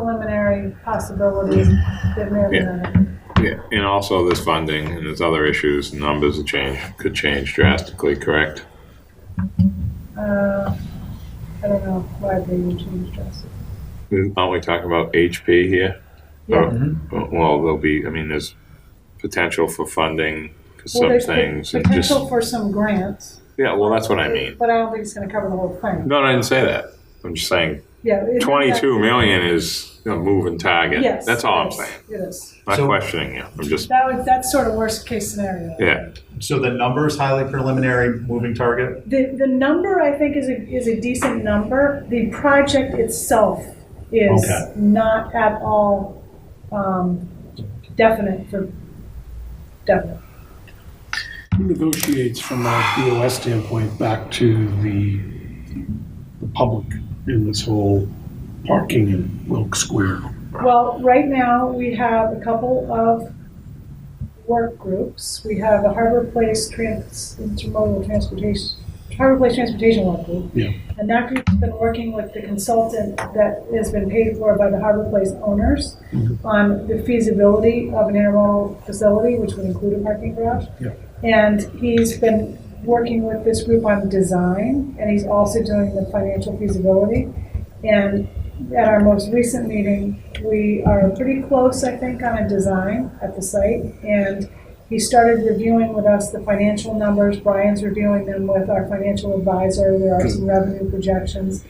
preliminary possibilities that may or may not happen. Yeah, and also this funding and there's other issues, numbers could change drastically, correct? I don't know why they would change drastically. Aren't we talking about HP here? Yeah. Well, there'll be, I mean, there's potential for funding for Well, some there's things. And potential just, for some grants. yeah, well, that's what I mean. But I don't think it's going to cover the whole thing. No, I didn't say that. I'm just saying Yeah. 22 million is a moving target. Yes. That's all I'm yes, saying. It is. I'm not So- questioning you. I'm just, That's sort of worst case scenario. yeah. So the number is highly preliminary, moving target? The number I think is a decent number. The project itself is Okay. not at all definite for definite. Who negotiates from a BOS standpoint back to the public in this whole parking in Wilk Square? Well, right now we have a couple of work groups. We have a Harbor Place Intermodal Transportation, Harbor Place Transportation Work Group. Yeah. And that group's been working with the consultant that has been paid for by the Harbor Place owners on the feasibility of an intermodal facility, which would include a parking garage. Yeah. And he's been working with this group on design, and he's also doing the financial feasibility. And at our most recent meeting, we are pretty close, I think, on a design at the site. And he started reviewing with us the financial numbers. Brian's reviewing them with our financial advisor. There are some revenue projections.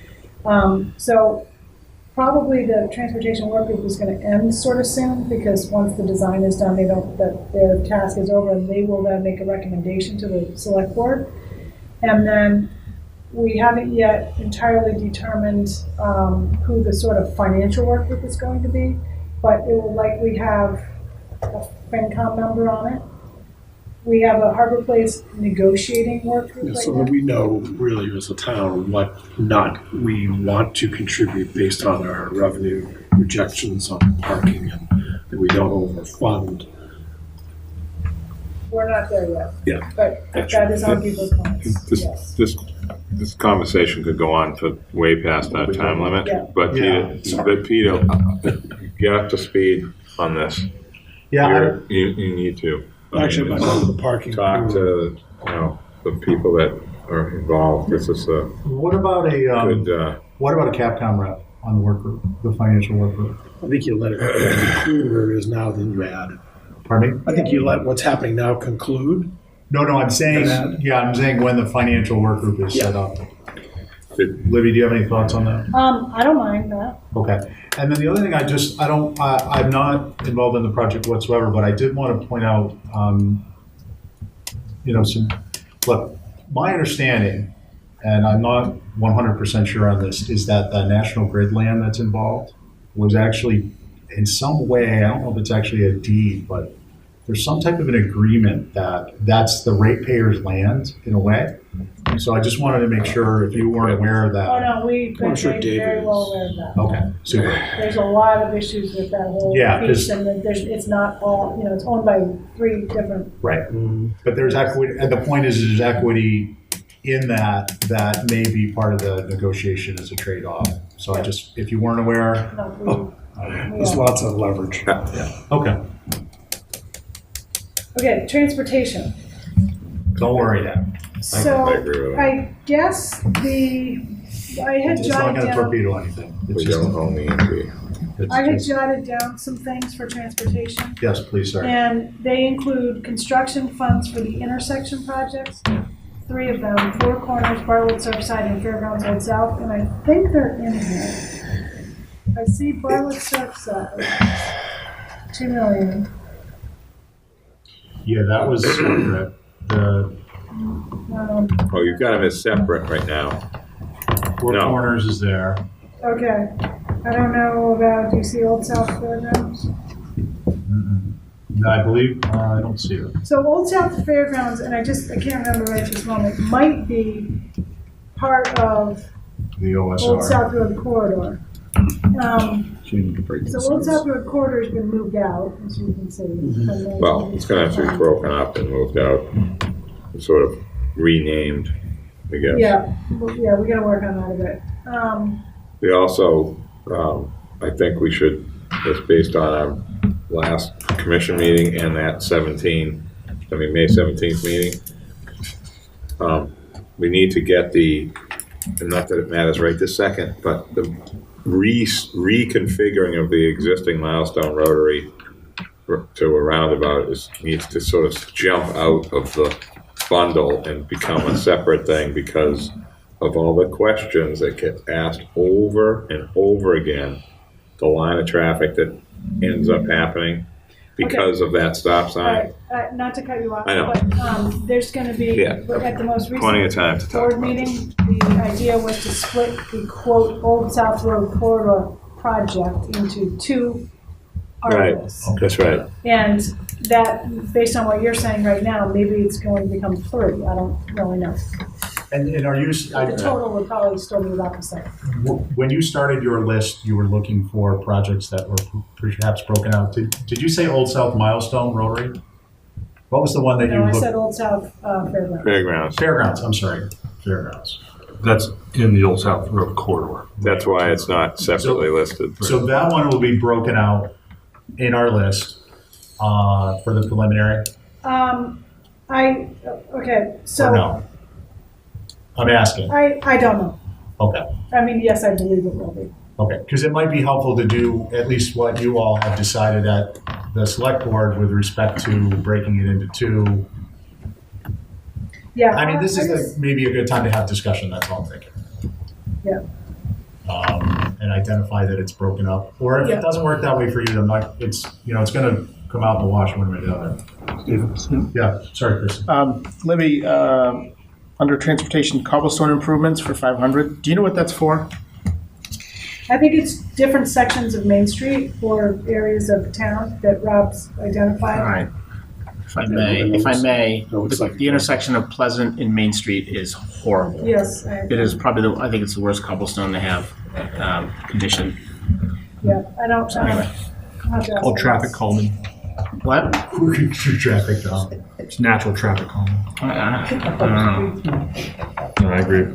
So probably the transportation work group is going to end sort of soon, because once the design is done, their task is over, and they will then make a recommendation to the select board. And then we haven't yet entirely determined who the sort of financial work group is going to be, but it will likely have a FinCom member on it. We have a Harbor Place negotiating work group right So now. that we know really as a town what not we want to contribute based on our revenue projections on parking, and that we don't overfund. We're not there yet. Yeah. But that is on people's minds, yes. This conversation could go on for way past our time limit. Yeah. But Yeah. Peter, get up to speed on this. Yeah, You need to. Actually, I by mean, the parking. talk to, the people that are involved. This is a what about good, a Capcom rep on the work group, the financial work group? I think you let it conclude where it is now, then you add. Pardon me? I think you let what's happening now conclude. No, I'm saying, I'm saying when the financial work group is set up. Libby, do you have any thoughts on that? I don't mind that. Okay. And then the other thing, I'm not involved in the project whatsoever, but I did want to point out, look, my understanding, and I'm not 100% sure on this, is that the National Grid land that's involved was actually in some way, I don't know if it's actually a deed, but there's some type of an agreement that that's the ratepayers' land in a way. So I just wanted to make sure if you weren't aware of that. Oh, no, we've been I'm sure made David very is. well aware of that. Okay, super. There's a lot of issues with that whole Yeah, piece, 'cause- and it's not all, it's owned by 3 different. Right. But there's equity, and the point is there's equity in that may be part of the negotiation as a trade-off. So I just, if you weren't aware, There's lots of leverage. okay, Okay, transportation. don't worry then. So I agree with that. I guess I had It's not jotted gonna down, torpedo anything. It's we just, don't own the entry. it's I had just- jotted down some things for transportation. yes, please, sir. And they include construction funds for the intersection projects, 3 of them, Four Corners, Bartlett Surfside, and Fairgrounds Old South, and I think they're in here. I see Bartlett Surfside, 2 million. Yeah, that was the Oh, you've got them as separate right now. Four No. Corners is there. Okay, I don't know about, do you see Old South Fairgrounds? No, I believe, I don't see it. So Old South Fairgrounds, and I can't remember right at this moment, might be part of The Old OSR. South Road Corridor. So Old South Road Corridor has been moved out, as you can see. Well, it's gonna have to be broken up and moved out, sort of renamed, I guess. Yeah, we gotta work on that a bit. We also, I think we should, just based on our last commission meeting and that May 17th meeting, we need to get and not that it matters right this second, but the reconfiguring of the existing Milestone Rotary to a roundabout needs to sort of jump out of the bundle and become a separate thing because of all the questions that get asked over and over again, the line of traffic that ends up happening because of that stop sign. Not to cut you off, I know. but there's going to be, Yeah. at the most Plenty of recent time to talk board about meeting, the idea was to split the quote Old South Road corridor project into two Right. articles. That's right. And that, based on what you're saying right now, maybe it's going to become three. I don't really know. And are you, The total would probably still be about the same. when you started your list, you were looking for projects that were perhaps broken out. Did you say Old South Milestone Rotary? What was the one that you No, I looked? said Old South Fairgrounds. Fairgrounds. Fairgrounds, I'm sorry, Fairgrounds. That's in the Old South Road corridor. That's why it's not separately listed. So that one will be broken out in our list for the preliminary, Okay, so. or no? I'm asking. I don't know. Okay, I mean, yes, I believe it will be. okay, because it might be helpful to do at least what you all have decided at the select board with respect to breaking it into two. Yeah. I mean, this I is just- maybe a good time to have discussion, that's all I'm thinking. Yeah. And identify that it's broken up. Or if Yeah. it doesn't work that way for you, then it's gonna come out in the wash one way or the other. Yeah, sorry, Chris. Libby, under transportation cobblestone improvements for 500, do you know what that's for? I think it's different sections of Main Street or areas of town that Rob's identified. All right. If I it may, looks like- the intersection of Pleasant and Main Street is horrible. Yes, It is probably I think it's the worst cobblestone to have condition. yeah, I don't. Anyway. Called traffic calming. What? Traffic down. It's natural traffic calming. I don't know. No, I agree.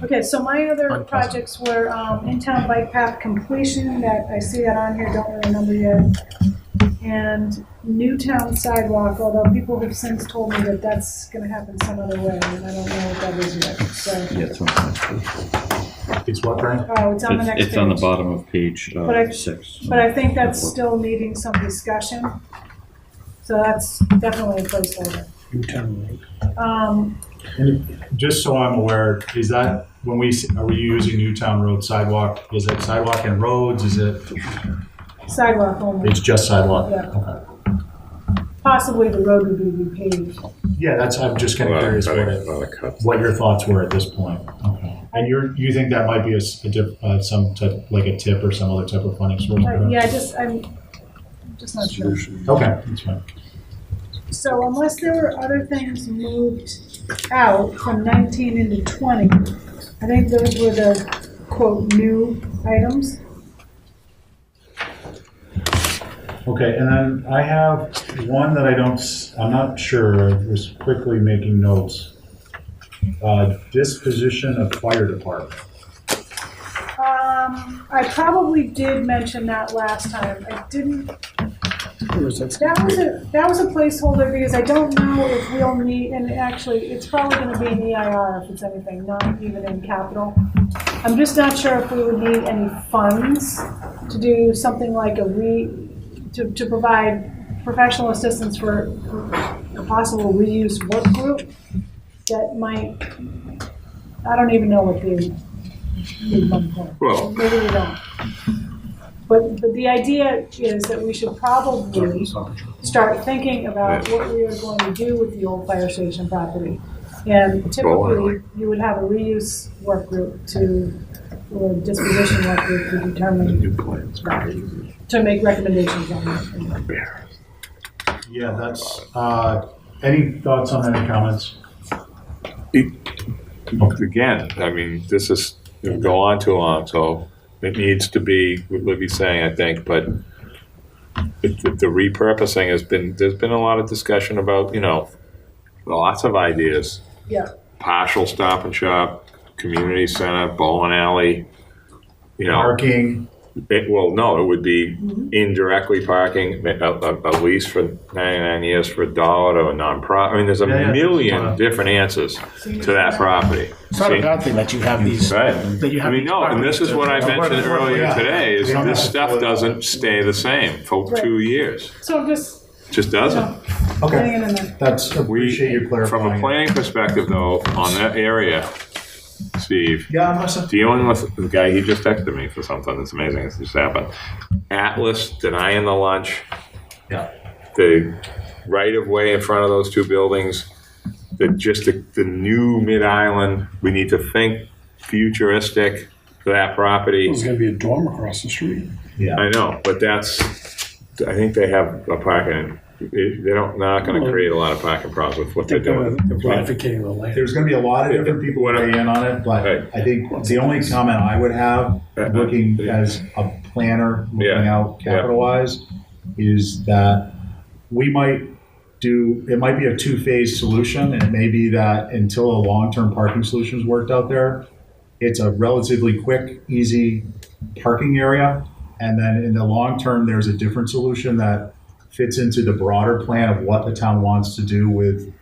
Okay, so my other Unpleasant. projects were in-town bike path completion, that I see that on here, don't really remember yet. And Newtown sidewalk, although people have since told me that that's gonna happen some other way, and I don't know what that is yet, so. Yeah, it's on the next page. It's what, Brian? Oh, it's on the next page. It's on the bottom of page But I- 6. But I think that's still needing some discussion, so that's definitely a placeholder. Newtown Road. Just so I'm aware, is that when are we using Newtown Road sidewalk? Is it sidewalk and roads? Is it, Sidewalk only, it's just sidewalk? Yeah. Okay. possibly the road would be repaved. Yeah, I'm just kind of curious what your thoughts were at this point. Okay. And you think that might be some type, like a tip or some other type of funding source? for that? Yeah, I'm just not sure. Okay, that's fine. So unless there were other things moved out from 19 into 20, I think those were the quote new items. Okay, and then I have one that I'm not sure, I was quickly making notes. Disposition of fire department. I probably did mention that last time. I didn't. Where is that? That was a placeholder because I don't know if we'll need, and actually, it's probably going to be an EIR if it's anything, not even in capital. I'm just not sure if we would need any funds to do something like to provide professional assistance for a possible reuse work group that might, I don't even know what they need money for. Well- Maybe we don't. But the idea is that we should probably start thinking about what we are going to do with the old fire station property. And typically, you would have a reuse work group or disposition work group to determine, to make recommendations on that. Yeah, that's, any thoughts on any comments? Again, I mean, this is, it'll go on too long, so it needs to be, what Libby's saying, I think, but the repurposing there's been a lot of discussion about, lots of ideas. Yeah. Partial stop and shop, community center, bowling alley, Parking, it would be indirectly parking, a lease for 99 years for $1 to a non-profit. I mean, there's a million different answers to that property. It's not a bad thing that you have these. Right. That you have and this is what I mentioned earlier today, is this stuff doesn't stay the same for 2 years. So Just doesn't. okay. Getting it in there. That's, appreciate you clarifying. From a planning perspective, though, on that area, Steve, Yeah, I'm listening. dealing with the guy, he just texted me for something that's amazing that's just happened. Atlas denying the lunch, Yeah. the right-of-way in front of those two buildings, the new mid-island, we need to think futuristic for that property. There's gonna be a dorm across the street. Yeah. I know, but I think they have a parking, they're not gonna create a lot of parking problems with what they're doing. They're bifurcating the land. There's going to be a lot of different people weigh in on it, but Right. I think the only comment I would have, looking as a planner, looking out capital-wise, is that we might it might be a two-phase solution, and it may be that until a long-term parking solution is worked out there, it's a relatively quick, easy parking area, and then in the long term, there's a different solution that fits into the broader plan of what the town wants to do with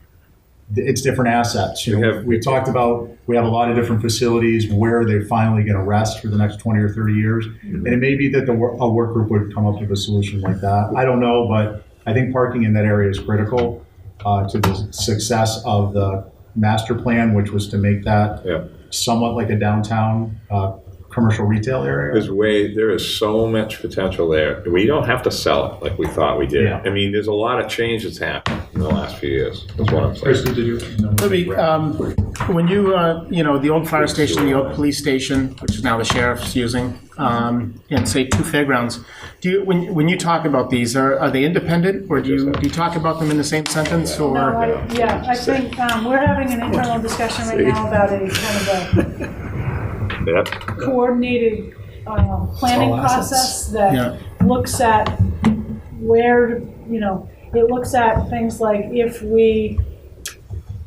its different assets. We've talked about, we have a lot of different facilities where they're finally going to rest for the next 20 or 30 years. And it may be that a work group would come up with a solution like that. I don't know, but I think parking in that area is critical to the success of the master plan, which was to make that somewhat like a downtown commercial retail area. There is so much potential there. We don't have to sell it like we thought we did. Yeah. I mean, there's a lot of change that's happened in the last few years. That's what I'm saying. Christy, did you? Libby, when you, the old fire station, the old police station, which is now the sheriff's using, and say two fairgrounds, when you talk about these, are they independent, or do you talk about them in the same sentence, or? No, I think we're having an internal discussion right now about a kind of Yep. a coordinated planning process that looks at where, it looks at things like if we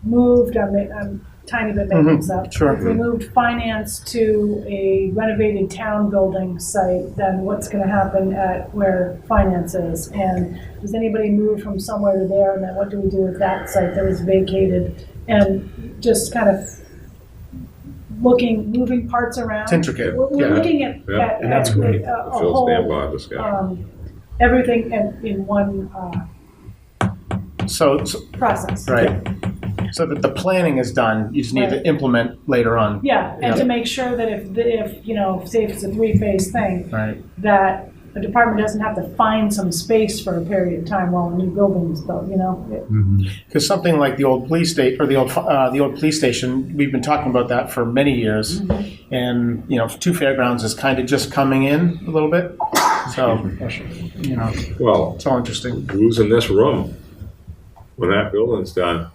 moved, I'm tiny bit making this up. Sure. If we moved finance to a renovated town building site, then what's going to happen at where finance is? And does anybody move from somewhere to there? And then what do we do with that site that was vacated? And just kind of moving parts around. It's intricate. We're looking at And that's great. a Phil whole, Stanbaugh discussion. everything in one So, process. right. So that the planning is done, you just need to implement later on. Yeah, and to make sure that if say if it's a three-phase thing, Right. that the department doesn't have to find some space for a period of time while a new building is built, Because something like the old police station, or the old police station, we've been talking about that for many years, and two fairgrounds is kind of just coming in a little bit. So, Well, it's all interesting. losing this room when that building's done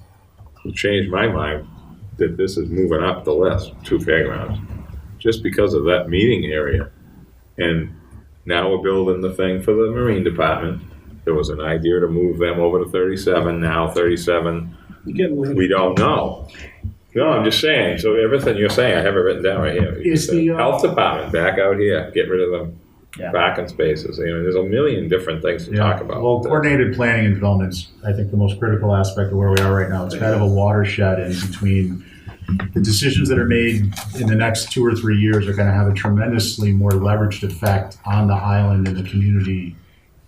will change my mind that this is moving up the list, two fairgrounds, just because of that meeting area. And now we're building the thing for the Marine Department. There was an idea to move them over to 37. Now 37, we don't know. No, I'm just saying. So everything you're saying, I have it written down right here. Is the, Health Department back out here? Get rid of them. Parking spaces. There's a million different things to talk about. Well, coordinated planning and development is, I think, the most critical aspect of where we are right now. It's kind of a watershed in between the decisions that are made in the next 2 or 3 years are going to have a tremendously more leveraged effect on the island and the community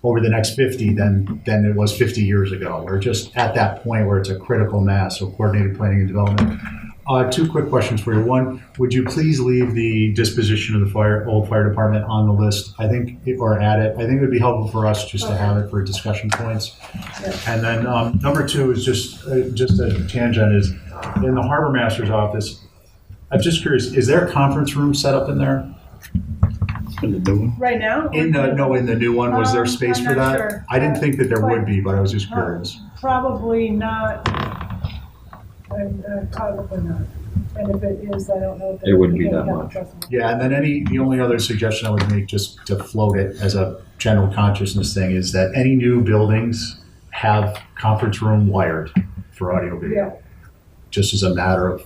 over the next 50 than it was 50 years ago. We're just at that point where it's a critical mass. So coordinated planning and development. 2 quick questions for you. One, would you please leave the disposition of the old fire department on the list? I think, or add it. I think it would be helpful for us just to have it for discussion points. And then number 2 is just a tangent, is in the harbor master's office. I'm just curious, is there a conference room set up in there? Right now? In the new one, was there space I'm for not that? sure. I didn't think that there would be, but I was just curious. Probably not. Probably not. And if it is, I don't know if It wouldn't be that much. Yeah, and then the only other suggestion I would make, just to float it as a general consciousness thing, is that any new buildings have conference room wired for audio video. Yeah. Just as a matter of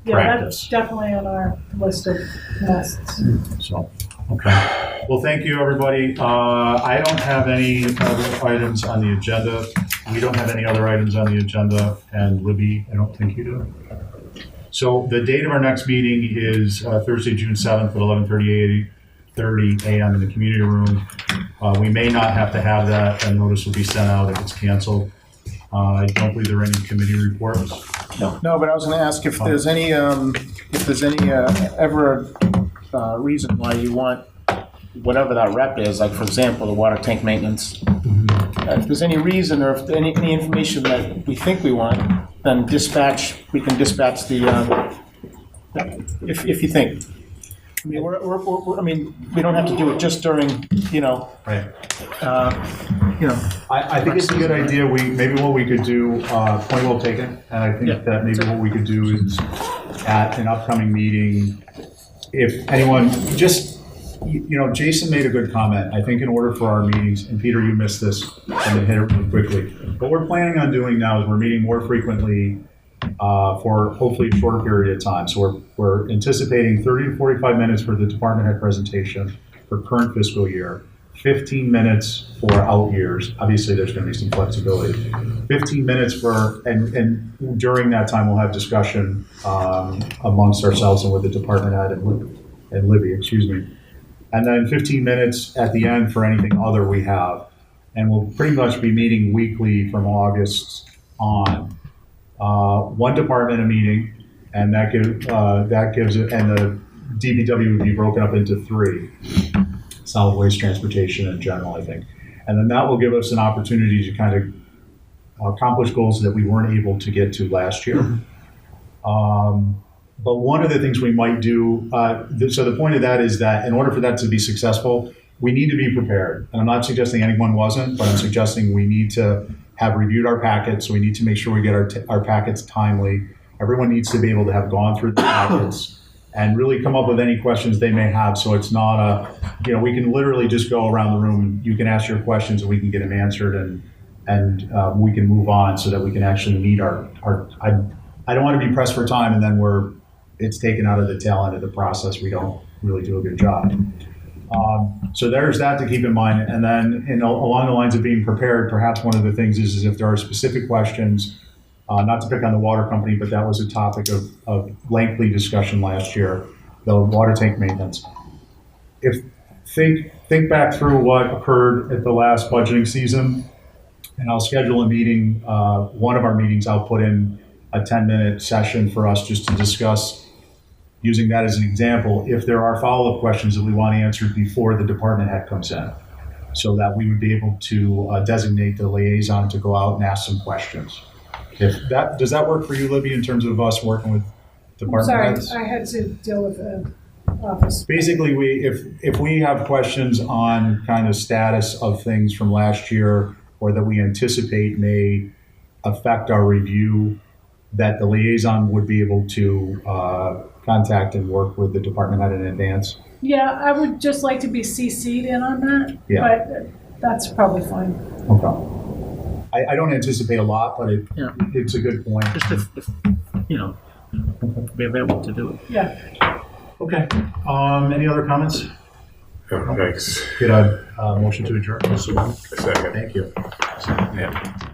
Yeah, practice. that's definitely on our list of musts. So, okay. Well, thank you, everybody. I don't have any other items on the agenda. We don't have any other items on the agenda, and Libby, I don't think you do. So the date of our next meeting is Thursday, June 7th at 11:30 a.m. in the community room. We may not have to have that, and notice will be sent out if it's canceled. I don't believe there are any committee reports. No, but I was going to ask if there's any ever reason why you want whatever that rep is, like for example, the water tank maintenance. If there's any reason or if any information that we think we want, then we can dispatch the, if you think. I mean, we don't have to do it just during, Right. I think it's a good idea. Maybe what we could do, point well taken, and I think that maybe what we could do is at an upcoming meeting, if anyone, Jason made a good comment. I think in order for our meetings, and Peter, you missed this, I'm gonna hit it really quickly. What we're planning on doing now is we're meeting more frequently for hopefully a shorter period of time. So we're anticipating 30 to 45 minutes for the department head presentation for current fiscal year, 15 minutes for out years. Obviously, there's going to be some flexibility. 15 minutes and during that time, we'll have discussion amongst ourselves and with the department head and Libby, excuse me. And then 15 minutes at the end for anything other we have. And we'll pretty much be meeting weekly from August on. One department a meeting, and that gives it, and the DPW would be broken up into 3. Solid waste, transportation, and general, I think. And then that will give us an opportunity to kind of accomplish goals that we weren't able to get to last year. But one of the things we might do, so the point of that is that in order for that to be successful, we need to be prepared. And I'm not suggesting anyone wasn't, but I'm suggesting we need to have reviewed our packets. So we need to make sure we get our packets timely. Everyone needs to be able to have gone through the packets and really come up with any questions they may have. So it's not we can literally just go around the room and you can ask your questions and we can get them answered and we can move on so that we can actually meet our I don't want to be pressed for time and then it's taken out of the tail end of the process. We don't really do a good job. So there's that to keep in mind. And then along the lines of being prepared, perhaps one of the things is if there are specific questions, not to pick on the water company, but that was a topic of lengthy discussion last year, the water tank maintenance. Think back through what occurred at the last budgeting season, and I'll schedule a meeting, one of our meetings, I'll put in a 10-minute session for us just to discuss, using that as an example, if there are follow-up questions that we want answered before the department head comes in, so that we would be able to designate the liaison to go out and ask some questions. Does that work for you, Libby, in terms of us working with department heads? I had to deal with office. Basically, if we have questions on kind of status of things from last year or that we anticipate may affect our review, that the liaison would be able to contact and work with the department head in advance. Yeah, I would just like to be CC'd in on that, but that's probably fine. Okay. I don't anticipate a lot, but it's a good point. Just if be available to do it. Yeah. Okay. Any other comments? Thanks. Get a motion to adjourn. A second. Thank you. Yeah.